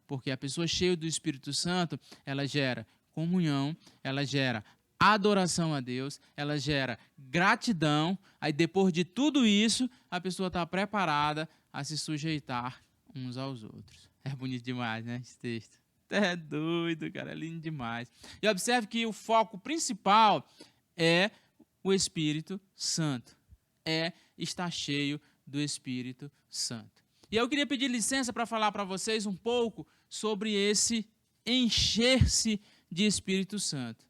Porque a pessoa cheia do Espírito Santo, ela gera comunhão, ela gera adoração a Deus, ela gera gratidão, aí depois de tudo isso, a pessoa está preparada a se sujeitar uns aos outros. É bonito demais, né, esse texto? É doido, cara, é lindo demais. E observe que o foco principal é o Espírito Santo, é estar cheio do Espírito Santo. E eu queria pedir licença para falar para vocês um pouco sobre esse encher-se de Espírito Santo.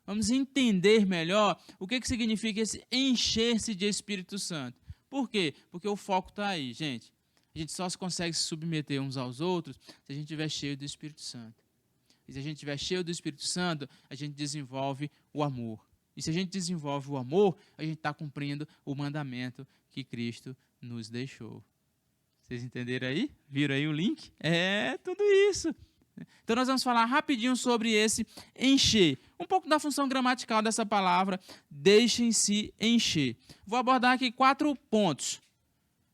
Vamos entender melhor o que significa esse encher-se de Espírito Santo. Por quê? Porque o foco está aí, gente. A gente só consegue se submeter uns aos outros se a gente estiver cheio do Espírito Santo. E se a gente estiver cheio do Espírito Santo, a gente desenvolve o amor. E se a gente desenvolve o amor, a gente está cumprindo o mandamento que Cristo nos deixou. Vocês entenderam aí? Viram aí o link? É tudo isso. Então nós vamos falar rapidinho sobre esse encher. Um pouco da função gramatical dessa palavra, deixem-se encher. Vou abordar aqui 4 pontos.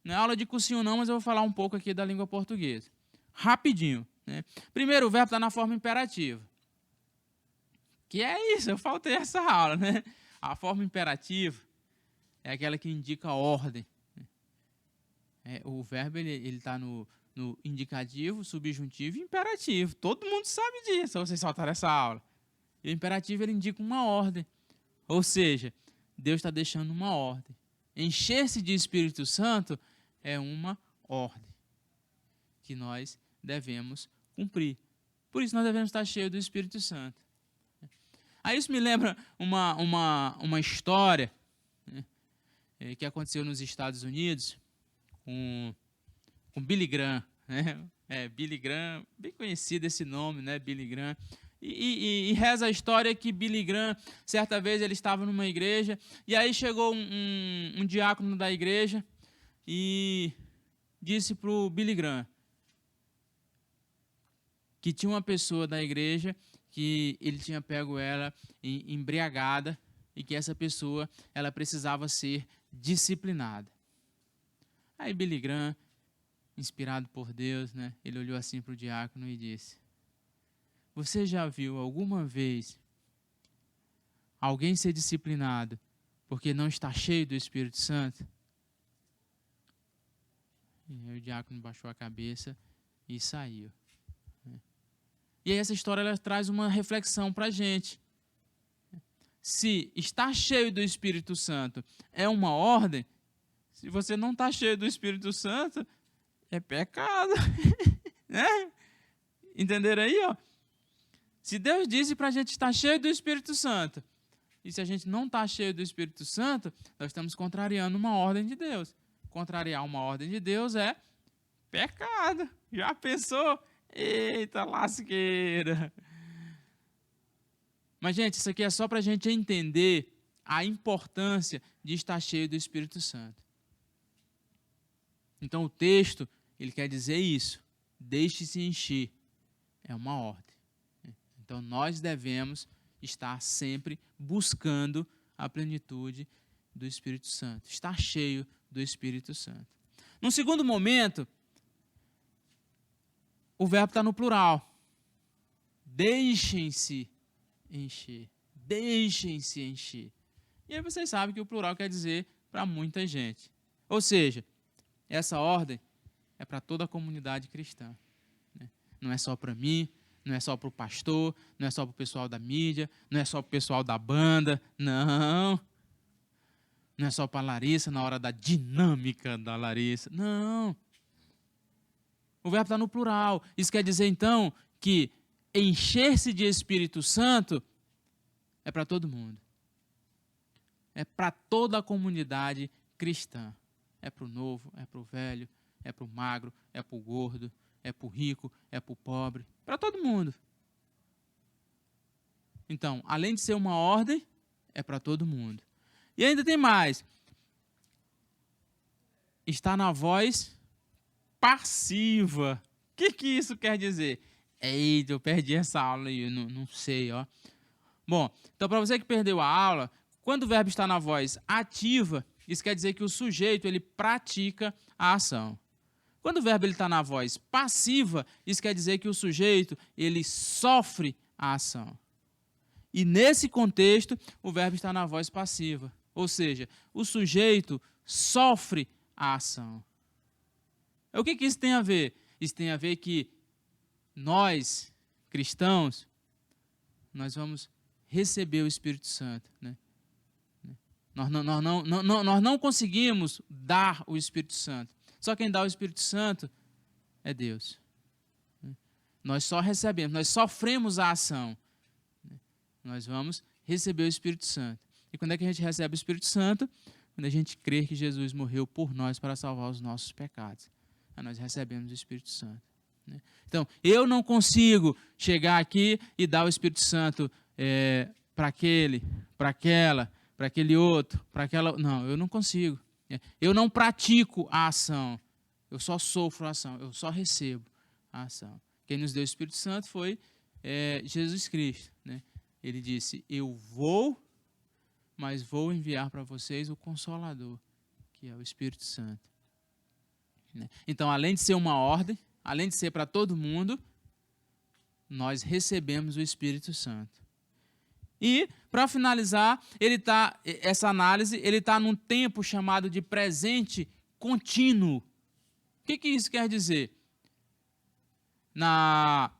Não é aula de cursinho não, mas eu vou falar um pouco aqui da língua portuguesa. Rapidinho. Né? Primeiro, o verbo está na forma imperativa. Que é isso, eu faltei essa aula. Né? A forma imperativa é aquela que indica ordem. O verbo ele está no indicativo, subjuntivo e imperativo. Todo mundo sabe disso, vocês saltaram essa aula. E o imperativo ele indica uma ordem. Ou seja, Deus está deixando uma ordem. Encher-se de Espírito Santo é uma ordem que nós devemos cumprir. Por isso nós devemos estar cheios do Espírito Santo. Aí isso me lembra uma história, né, que aconteceu nos Estados Unidos com Billy Graham. Né? Billy Graham, bem conhecido esse nome, né? Billy Graham. E reza a história que Billy Graham, certa vez ele estava numa igreja, e aí chegou um diácono da igreja e disse para o Billy Graham que tinha uma pessoa da igreja que ele tinha pego ela embriagada e que essa pessoa ela precisava ser disciplinada. Aí Billy Graham, inspirado por Deus, né, ele olhou assim para o diácono e disse: você já viu alguma vez alguém ser disciplinado porque não está cheio do Espírito Santo? E aí o diácono baixou a cabeça e saiu. E aí essa história ela traz uma reflexão para a gente. Se estar cheio do Espírito Santo é uma ordem, se você não está cheio do Espírito Santo, é pecado. Né? Entenderam aí? Ó? Se Deus disse para a gente estar cheio do Espírito Santo, e se a gente não está cheio do Espírito Santo, nós estamos contrariando uma ordem de Deus. Contrariar uma ordem de Deus é pecado. Já pensou? Eita lasqueira! Mas, gente, isso aqui é só para a gente entender a importância de estar cheio do Espírito Santo. Então, o texto, ele quer dizer isso. Deixe-se encher. É uma ordem. Então, nós devemos estar sempre buscando a plenitude do Espírito Santo. Estar cheio do Espírito Santo. Num segundo momento, o verbo está no plural. Deixem-se encher. Deixem-se encher. E aí vocês sabem que o plural quer dizer para muita gente. Ou seja, essa ordem é para toda a comunidade cristã. Não é só para mim, não é só para o pastor, não é só para o pessoal da mídia, não é só para o pessoal da banda, não. Não é só para a Larissa na hora da dinâmica da Larissa, não. O verbo está no plural. Isso quer dizer, então, que encher-se de Espírito Santo é para todo mundo. É para toda a comunidade cristã. É para o novo, é para o velho, é para o magro, é para o gordo, é para o rico, é para o pobre. Para todo mundo. Então, além de ser uma ordem, é para todo mundo. E ainda tem mais. Está na voz passiva. O que isso quer dizer? Eita, eu perdi essa aula aí, eu não sei, ó. Bom, então para você que perdeu a aula, quando o verbo está na voz ativa, isso quer dizer que o sujeito ele pratica a ação. Quando o verbo está na voz passiva, isso quer dizer que o sujeito ele sofre a ação. E nesse contexto, o verbo está na voz passiva. Ou seja, o sujeito sofre a ação. O que isso tem a ver? Isso tem a ver que nós, cristãos, nós vamos receber o Espírito Santo. Né? Nós não conseguimos dar o Espírito Santo. Só quem dá o Espírito Santo é Deus. Nós só recebemos, nós sofremos a ação. Nós vamos receber o Espírito Santo. E quando é que a gente recebe o Espírito Santo? Quando a gente crê que Jesus morreu por nós para salvar os nossos pecados. Aí nós recebemos o Espírito Santo. Então, eu não consigo chegar aqui e dar o Espírito Santo para aquele, para aquela, para aquele outro, para aquela... Não, eu não consigo. Eu não pratico a ação. Eu só sofro a ação. Eu só recebo a ação. Quem nos deu o Espírito Santo foi Jesus Cristo. Né? Ele disse, eu vou, mas vou enviar para vocês o Consolador, que é o Espírito Santo. Então, além de ser uma ordem, além de ser para todo mundo, nós recebemos o Espírito Santo. E, para finalizar, essa análise, ele está num tempo chamado de presente contínuo. O que isso quer dizer? Na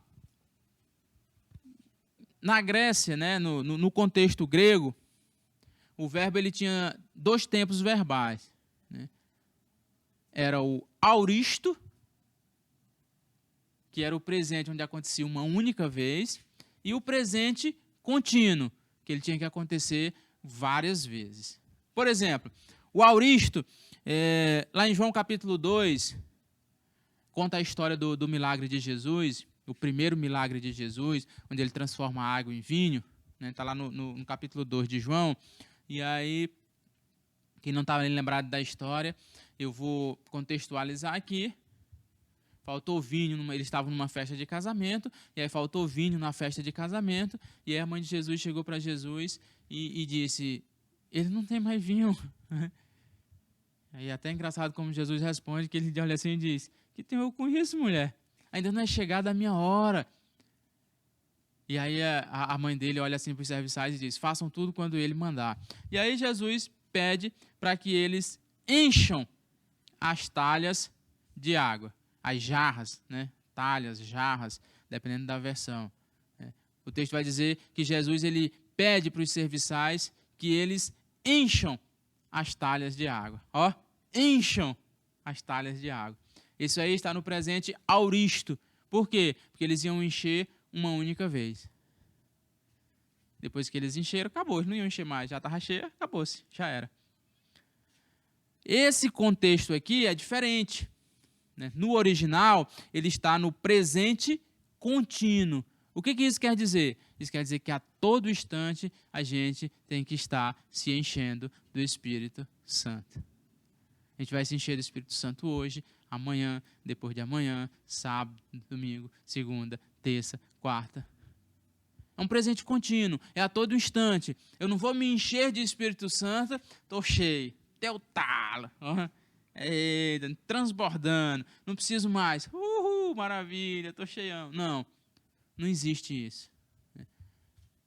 Grécia, né, no contexto grego, o verbo ele tinha 2 tempos verbais. Né? Era o auristo, que era o presente onde acontecia uma única vez, e o presente contínuo, que ele tinha que acontecer várias vezes. Por exemplo, o auristo, lá em João capítulo 2, conta a história do milagre de Jesus, o primeiro milagre de Jesus, onde ele transforma a água em vinho, está lá no capítulo 2 de João. E aí, quem não estava lembrado da história, eu vou contextualizar aqui. Faltou vinho, eles estavam numa festa de casamento, e aí faltou vinho na festa de casamento, e aí a mãe de Jesus chegou para Jesus e disse, ele não tem mais vinho. Aí é até engraçado como Jesus responde, que ele olha assim e diz, que tem eu com isso, mulher? Ainda não é chegada a minha hora. E aí a mãe dele olha assim para os serviçais e diz, façam tudo quando ele mandar. E aí Jesus pede para que eles encham as talhas de água. As jarras, né? Talhas, jarras, dependendo da versão. O texto vai dizer que Jesus ele pede para os serviçais que eles encham as talhas de água. Ó, encham as talhas de água. Isso aí está no presente auristo. Por quê? Porque eles iam encher uma única vez. Depois que eles encheram, acabou. Eles não iam encher mais. Já estava cheia, acabou-se. Já era. Esse contexto aqui é diferente. No original, ele está no presente contínuo. O que isso quer dizer? Isso quer dizer que a todo instante a gente tem que estar se enchendo do Espírito Santo. A gente vai se encher do Espírito Santo hoje, amanhã, depois de amanhã, sábado, domingo, segunda, terça, quarta. É um presente contínuo, é a todo instante. Eu não vou me encher de Espírito Santo, estou cheio, até o talo. Transbordando, não preciso mais, maravilha, estou cheião. Não existe isso.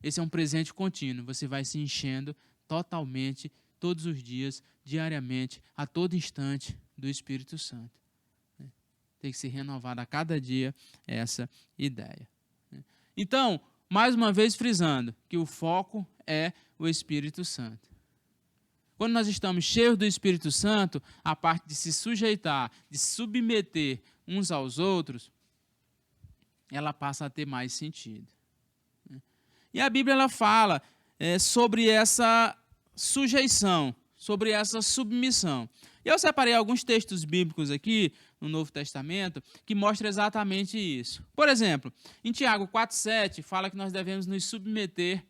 Esse é um presente contínuo, você vai se enchendo totalmente, todos os dias, diariamente, a todo instante do Espírito Santo. Tem que ser renovada a cada dia essa ideia. Então, mais uma vez frisando, que o foco é o Espírito Santo. Quando nós estamos cheios do Espírito Santo, a parte de se sujeitar, de submeter uns aos outros, ela passa a ter mais sentido. E a Bíblia ela fala sobre essa sujeição, sobre essa submissão. E eu separei alguns textos bíblicos aqui, no Novo Testamento, que mostram exatamente isso. Por exemplo, em Tiago 4,7, fala que nós devemos nos submeter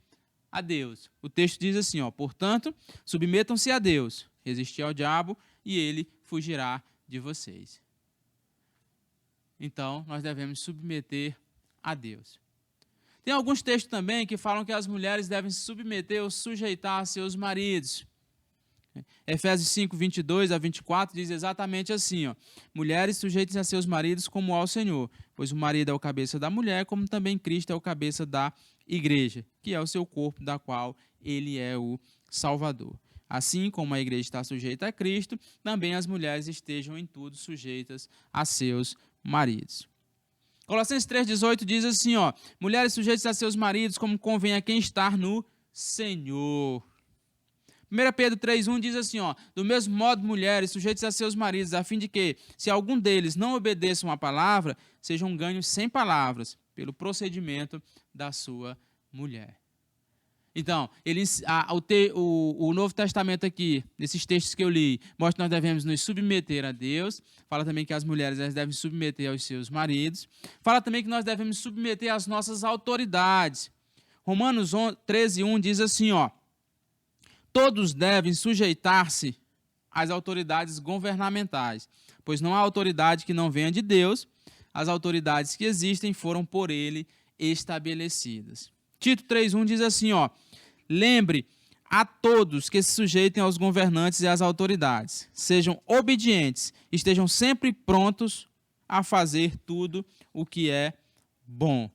a Deus. O texto diz assim, portanto, submetam-se a Deus, resistir ao diabo e ele fugirá de vocês. Então, nós devemos submeter a Deus. Tem alguns textos também que falam que as mulheres devem se submeter ou sujeitar a seus maridos. Efésios 5, 22 a 24 diz exatamente assim, ó: mulheres, sujeitem-se a seus maridos como ao Senhor, pois o marido é o cabeça da mulher, como também Cristo é o cabeça da igreja, que é o seu corpo, da qual ele é o Salvador. Assim como a igreja está sujeita a Cristo, também as mulheres estejam em tudo sujeitas a seus maridos. Colossenses 3,18 diz assim, ó: mulheres, sujeitas a seus maridos, como convém a quem está no Senhor. 1 Pedro 3,1 diz assim, ó: do mesmo modo, mulheres, sujeitas a seus maridos, a fim de que, se algum deles não obedeça uma palavra, sejam ganhos sem palavras, pelo procedimento da sua mulher. Então, o Novo Testamento aqui, nesses textos que eu li, mostra que nós devemos nos submeter a Deus. Fala também que as mulheres devem submeter aos seus maridos. Fala também que nós devemos submeter às nossas autoridades. Romanos 13:1 diz assim, ó: todos devem sujeitar-se às autoridades governamentais, pois não há autoridade que não venha de Deus. As autoridades que existem foram por ele estabelecidas. Tito 3:1 diz assim, ó: lembre a todos que se sujeitem aos governantes e às autoridades, sejam obedientes, estejam sempre prontos a fazer tudo o que é bom.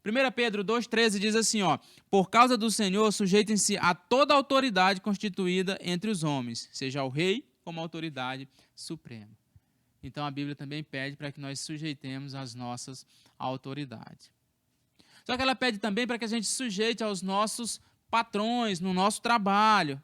1 Pedro 2,13 diz assim, ó: por causa do Senhor, sujeitem-se a toda autoridade constituída entre os homens, seja o rei como autoridade suprema. Então a Bíblia também pede para que nós sujeitemos as nossas autoridades. Só que ela pede também para que a gente sujeite aos nossos patrões no nosso trabalho.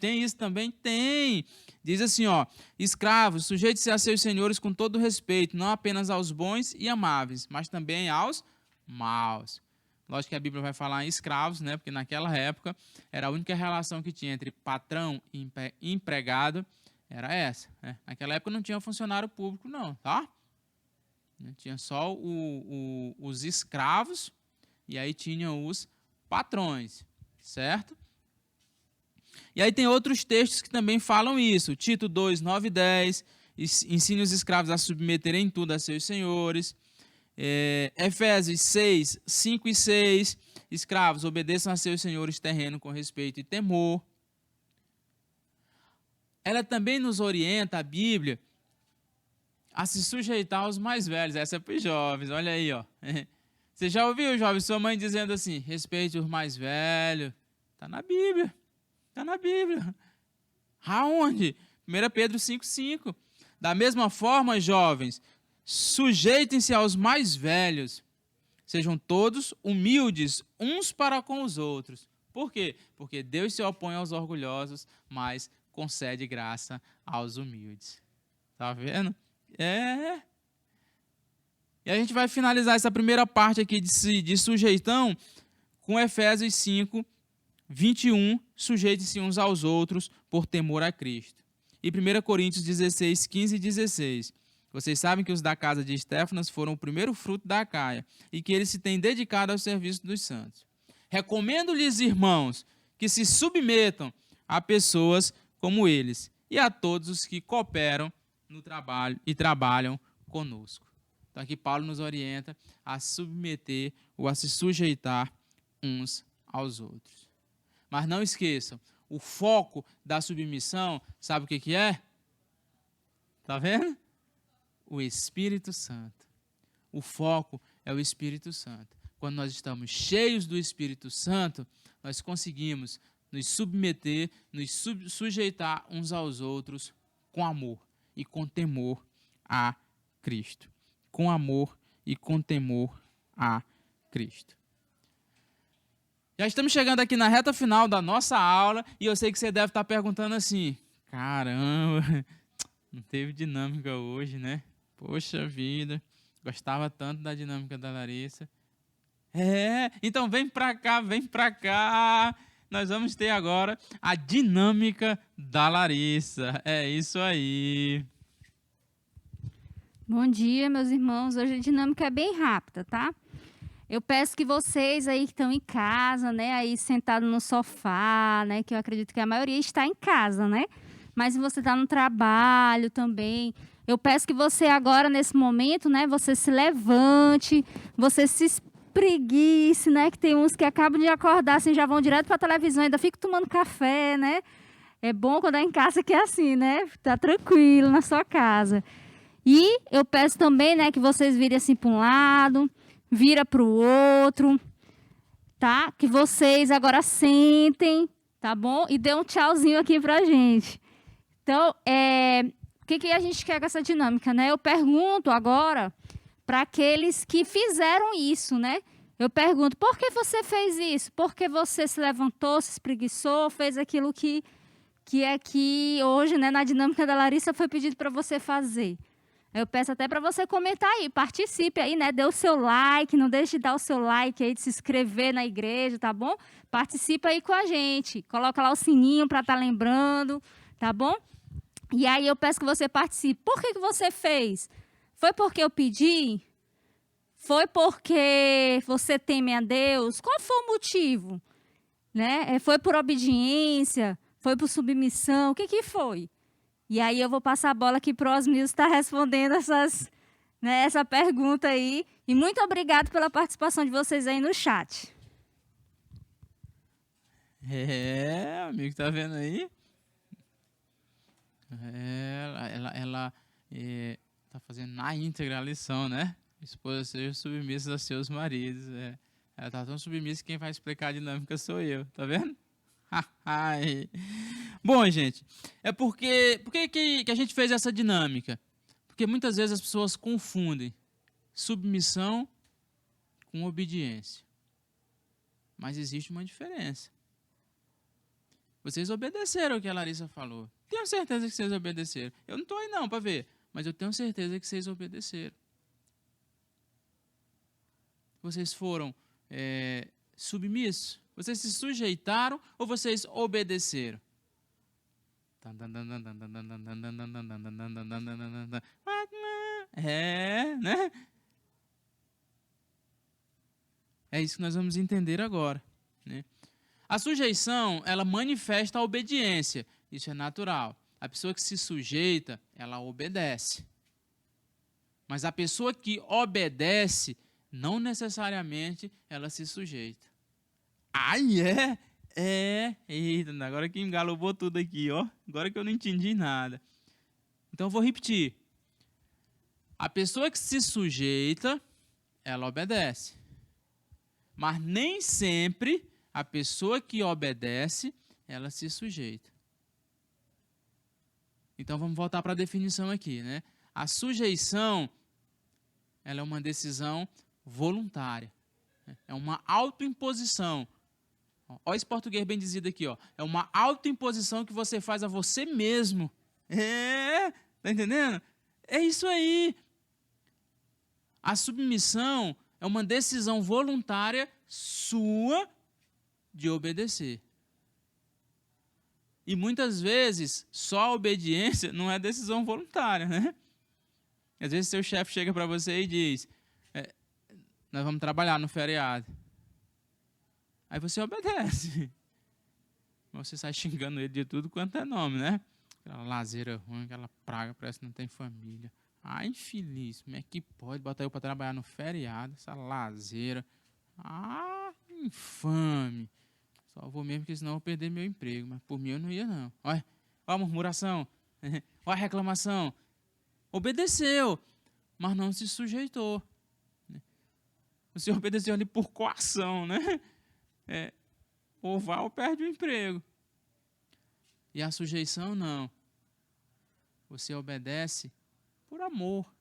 Tem isso também? Tem. Diz assim, ó: escravos, sujeite-se a seus senhores com todo respeito, não apenas aos bons e amáveis, mas também aos maus. Lógico que a Bíblia vai falar em escravos, né? Porque naquela época era a única relação que tinha entre patrão e empregado, era essa, né? Naquela época não tinha funcionário público, não, tá? Tinha só os escravos e aí tinham os patrões, certo? E aí tem outros textos que também falam isso. Tito 2, 9 e 10, ensine os escravos a submeterem tudo a seus senhores. Efésios 6, 5 e 6, escravos, obedeçam a seus senhores terrenos com respeito e temor. Ela também nos orienta, a Bíblia, a se sujeitar aos mais velhos. Essa é para os jovens, olha aí, ó. Você já ouviu, jovem, sua mãe dizendo assim: respeite os mais velhos? Está na Bíblia. Está na Bíblia. Aonde? 1 Pedro 5,5. Da mesma forma, jovens, sujeitem-se aos mais velhos. Sejam todos humildes uns para com os outros. Por quê? Porque Deus se opõe aos orgulhosos, mas concede graça aos humildes. Tá vendo? E a gente vai finalizar essa primeira parte aqui de sujeitão com Efésios 5, 21, sujeitem-se uns aos outros por temor a Cristo. E 1 Coríntios 16, 15 e 16. Vocês sabem que os da casa de Estéfanas foram o primeiro fruto da Acaia e que eles se têm dedicado ao serviço dos santos. Recomendo-lhes, irmãos, que se submetam a pessoas como eles e a todos os que cooperam no trabalho e trabalham conosco. Então aqui Paulo nos orienta a submeter ou a se sujeitar uns aos outros. Mas não esqueçam, o foco da submissão, sabe o que é? Está vendo? O Espírito Santo. O foco é o Espírito Santo. Quando nós estamos cheios do Espírito Santo, nós conseguimos nos submeter, nos sujeitar uns aos outros com amor e com temor a Cristo. Com amor e com temor a Cristo. Já estamos chegando aqui na reta final da nossa aula e eu sei que você deve estar perguntando assim: caramba, não teve dinâmica hoje, né? Poxa vida, gostava tanto da dinâmica da Larissa. Então vem pra cá. Nós vamos ter agora a dinâmica da Larissa. É isso aí. Bom dia, meus irmãos. Hoje a dinâmica é bem rápida, tá? Eu peço que vocês aí que estão em casa, né, aí sentado no sofá, né, que eu acredito que a maioria está em casa, né? Mas se você está no trabalho também, eu peço que você agora, nesse momento, né, você se levante, você se espreguice, né, que tem uns que acabam de acordar, assim, já vão direto para a televisão, ainda ficam tomando café, né? É bom quando é em casa que é assim, né? Tá tranquilo na sua casa. E eu peço também, né, que vocês virem assim para um lado, vira para o outro, tá? Que vocês agora sentem, tá bom? E dê um tchauzinho aqui pra gente. Então, o que a gente quer com essa dinâmica, né? Eu pergunto agora para aqueles que fizeram isso, né? Eu pergunto, por que você fez isso? Por que você se levantou, se espreguiçou, fez aquilo que aqui hoje, né, na dinâmica da Larissa, foi pedido para você fazer? Eu peço até para você comentar aí, participe aí, né? Dê o seu like, não deixe de dar o seu like aí, de se inscrever na igreja, tá bom? Participe aí com a gente. Coloca lá o sininho para estar lembrando, tá bom? E aí eu peço que você participe. Por que você fez? Foi porque eu pedi? Foi porque você teme a Deus? Qual foi o motivo? Né? Foi por obediência? Foi por submissão? O que foi? E aí eu vou passar a bola aqui para o Osmilson estar respondendo essa pergunta aí. E muito obrigado pela participação de vocês aí no chat. Amigo, tá vendo aí? Ela tá fazendo na íntegra a lição, né? Esposa, sejam submissas a seus maridos. Ela tá tão submissa que quem vai explicar a dinâmica sou eu, tá vendo? Bom, gente, por que a gente fez essa dinâmica? Porque muitas vezes as pessoas confundem submissão com obediência. Mas existe uma diferença. Vocês obedeceram o que a Larissa falou. Tenho certeza que vocês obedeceram. Eu não estou aí não para ver, mas eu tenho certeza que vocês obedeceram. Vocês foram submissos? Vocês se sujeitaram ou vocês obedeceram? Né? É isso que nós vamos entender agora, né? A sujeição, ela manifesta a obediência. Isso é natural. A pessoa que se sujeita, ela obedece. Mas a pessoa que obedece, não necessariamente ela se sujeita. Eita, agora que engalobou tudo aqui, ó. Agora que eu não entendi nada. Então eu vou repetir. A pessoa que se sujeita, ela obedece. Mas nem sempre a pessoa que obedece, ela se sujeita. Então vamos voltar para a definição aqui, né? A sujeição, ela é uma decisão voluntária. É uma autoimposição. Olha esse português bem dizido aqui, ó. É uma autoimposição que você faz a você mesmo. Tá entendendo? É isso aí. A submissão é uma decisão voluntária sua de obedecer. E muitas vezes, só a obediência não é decisão voluntária, né? Às vezes seu chefe chega para você e diz, nós vamos trabalhar no feriado. Aí você obedece. Você sai xingando ele de tudo quanto é nome, né? Aquela lazeira ruim, aquela praga, parece que não tem família. Infeliz, como é que pode botar eu para trabalhar no feriado? Essa lazeira. Infame. Só vou mesmo, porque senão eu vou perder meu emprego. Mas por mim eu não ia, não. Olha a murmuração. Olha a reclamação. Obedeceu, mas não se sujeitou. Você obedeceu ali por coação, né? Ou vai ou perde o emprego. E a sujeição, não. Você obedece por amor.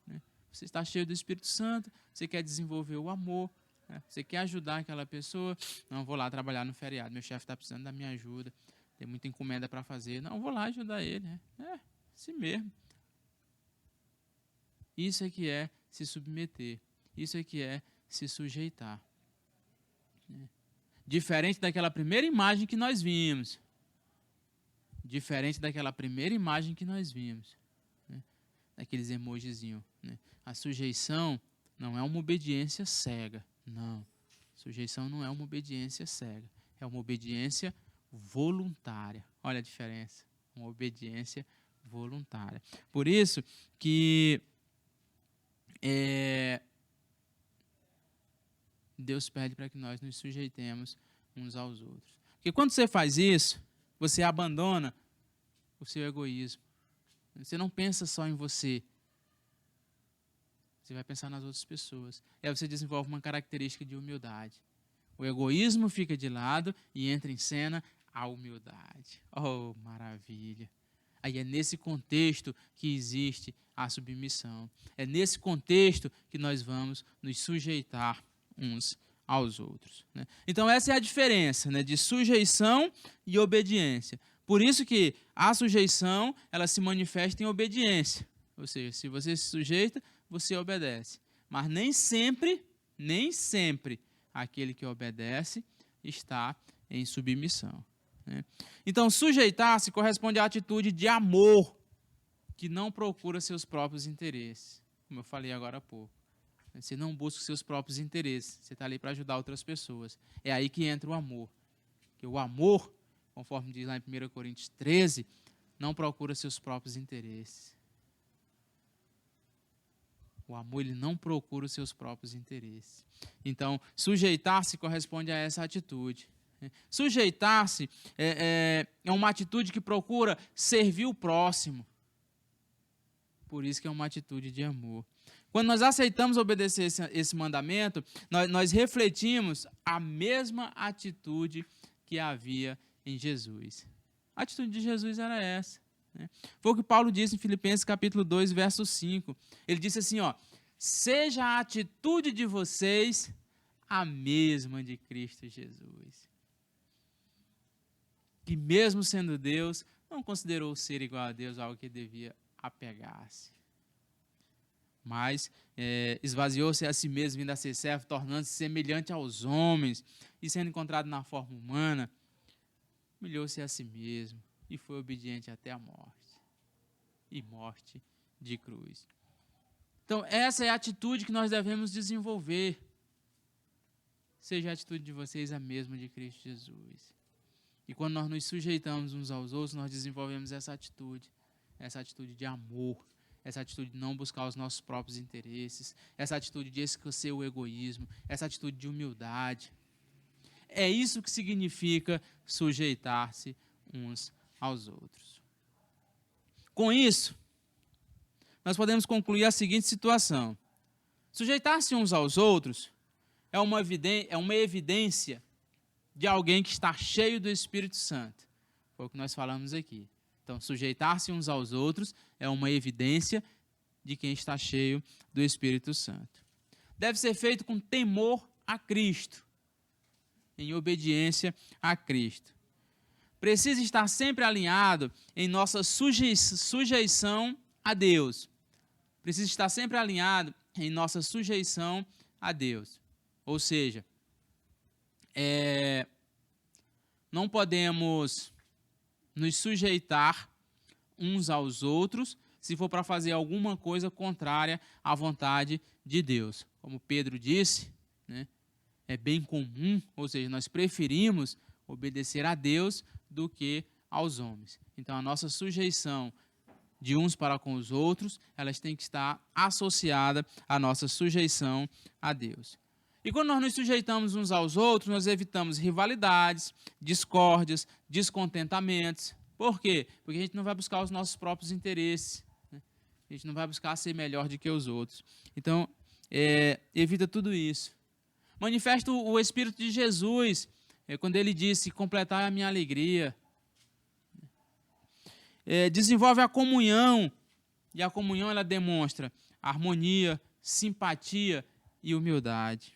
Né? Você está cheio do Espírito Santo, você quer desenvolver o amor, né? Você quer ajudar aquela pessoa. Não, vou lá trabalhar no feriado, meu chefe está precisando da minha ajuda, tem muita encomenda para fazer. Não, vou lá ajudar ele. Né? Assim mesmo. Isso é que é se submeter. Isso é que é se sujeitar. Diferente daquela primeira imagem que nós vimos. Diferente daquela primeira imagem que nós vimos. Né? Daqueles emojizinhos. Né? A sujeição não é uma obediência cega. Não. Sujeição não é uma obediência cega. É uma obediência voluntária. Olha a diferença. Uma obediência voluntária. Por isso que Deus pede para que nós nos sujeitemos uns aos outros. Porque quando você faz isso, você abandona o seu egoísmo. Você não pensa só em você. Você vai pensar nas outras pessoas. E aí você desenvolve uma característica de humildade. O egoísmo fica de lado e entra em cena a humildade. Oh, maravilha! Aí é nesse contexto que existe a submissão. É nesse contexto que nós vamos nos sujeitar uns aos outros, né? Então essa é a diferença, né, de sujeição e obediência. Por isso que a sujeição ela se manifesta em obediência. Ou seja, se você se sujeita, você obedece. Mas nem sempre aquele que obedece está em submissão, né? Então, sujeitar-se corresponde à atitude de amor que não procura seus próprios interesses, como eu falei agora há pouco. Você não busca os seus próprios interesses, você está ali para ajudar outras pessoas. É aí que entra o amor. Porque o amor, conforme diz lá em 1 Coríntios 13, não procura seus próprios interesses. O amor, ele não procura os seus próprios interesses. Então, sujeitar-se corresponde a essa atitude. Sujeitar-se é uma atitude que procura servir o próximo. Por isso que é uma atitude de amor. Quando nós aceitamos obedecer esse mandamento, nós refletimos a mesma atitude que havia em Jesus. A atitude de Jesus era essa, né? Foi o que Paulo disse em Filipenses capítulo 2, verso 5. Ele disse assim, ó, seja a atitude de vocês a mesma de Cristo Jesus. Que mesmo sendo Deus, não considerou ser igual a Deus algo que devia apegar-se. Mas esvaziou-se a si mesmo, vindo a ser servo, tornando-se semelhante aos homens, e sendo encontrado na forma humana, humilhou-se a si mesmo, e foi obediente até a morte, e morte de cruz. Então, essa é a atitude que nós devemos desenvolver. Seja a atitude de vocês a mesma de Cristo Jesus. E quando nós nos sujeitamos uns aos outros, nós desenvolvemos essa atitude de amor, essa atitude de não buscar os nossos próprios interesses, essa atitude de esquecer o egoísmo, essa atitude de humildade. É isso que significa sujeitar-se uns aos outros. Com isso, nós podemos concluir a seguinte situação. Sujeitar-se uns aos outros é uma evidência de alguém que está cheio do Espírito Santo. Foi o que nós falamos aqui. Então, sujeitar-se uns aos outros é uma evidência de quem está cheio do Espírito Santo. Deve ser feito com temor a Cristo, em obediência a Cristo. Precisa estar sempre alinhado em nossa sujeição a Deus. Precisa estar sempre alinhado em nossa sujeição a Deus. Ou seja, não podemos nos sujeitar uns aos outros se for para fazer alguma coisa contrária à vontade de Deus. Como Pedro disse, né, é bem comum, ou seja, nós preferimos obedecer a Deus do que aos homens. Então, a nossa sujeição de uns para com os outros, elas têm que estar associada à nossa sujeição a Deus. E quando nós nos sujeitamos uns aos outros, nós evitamos rivalidades, discórdias, descontentamentos. Por quê? Porque a gente não vai buscar os nossos próprios interesses, né? A gente não vai buscar ser melhor do que os outros. Então, evita tudo isso. Manifesta o Espírito de Jesus, quando ele disse, completai a minha alegria. Desenvolve a comunhão, e a comunhão ela demonstra harmonia, simpatia e humildade.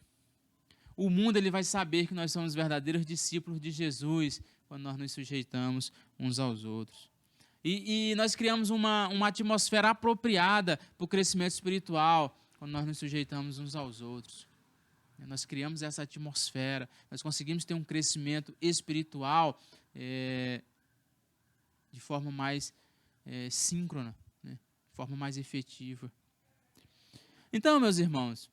O mundo ele vai saber que nós somos verdadeiros discípulos de Jesus quando nós nos sujeitamos uns aos outros. E nós criamos uma atmosfera apropriada para o crescimento espiritual quando nós nos sujeitamos uns aos outros. Nós criamos essa atmosfera, nós conseguimos ter um crescimento espiritual de forma mais síncrona, né? De forma mais efetiva. Então, meus irmãos,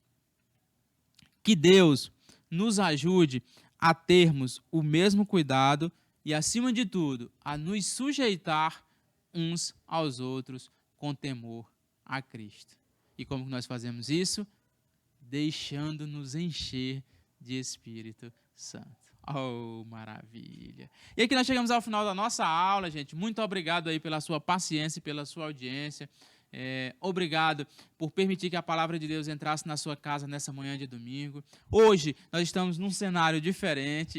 que Deus nos ajude a termos o mesmo cuidado e, acima de tudo, a nos sujeitar uns aos outros com temor a Cristo. E como nós fazemos isso? Deixando-nos encher de Espírito Santo. Oh, maravilha. E aqui nós chegamos ao final da nossa aula, gente. Muito obrigado aí pela sua paciência e pela sua audiência. Obrigado por permitir que a palavra de Deus entrasse na sua casa nessa manhã de domingo. Hoje nós estamos num cenário diferente,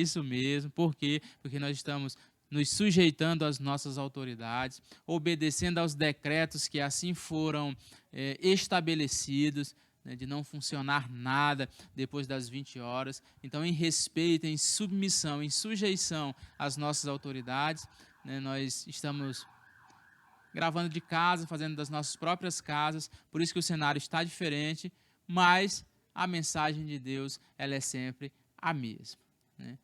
isso mesmo. Por quê? Porque nós estamos nos sujeitando às nossas autoridades, obedecendo aos decretos que assim foram estabelecidos, né, de não funcionar nada depois das 20 horas. Então, em respeito, em submissão, em sujeição às nossas autoridades, né, nós estamos gravando de casa, fazendo das nossas próprias casas, por isso que o cenário está diferente, mas a mensagem de Deus, ela é sempre a mesma, né?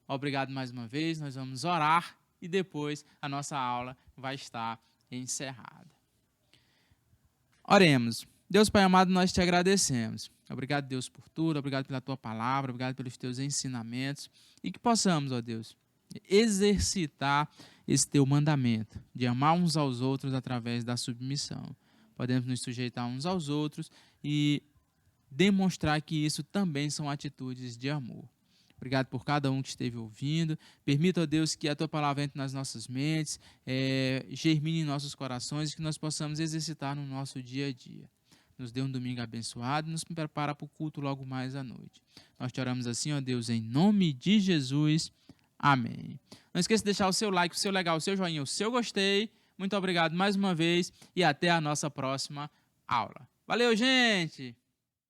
Obrigado mais uma vez, nós vamos orar e depois a nossa aula vai estar encerrada. Oremos. Deus Pai amado, nós te agradecemos. Obrigado, Deus, por tudo, obrigado pela tua palavra, obrigado pelos teus ensinamentos e que possamos, ó Deus, exercitar esse teu mandamento de amar uns aos outros através da submissão. Podemos nos sujeitar uns aos outros e demonstrar que isso também são atitudes de amor. Obrigado por cada um que esteve ouvindo. Permita, ó Deus, que a tua palavra entre nas nossas mentes, germine em nossos corações e que nós possamos exercitar no nosso dia a dia. Nos dê um domingo abençoado e nos prepara para o culto logo mais à noite. Nós te oramos assim, ó Deus, em nome de Jesus. Amém. Não esqueça de deixar o seu like, o seu legal, o seu joinha, o seu gostei. Muito obrigado mais uma vez e até a nossa próxima aula. Valeu, gente!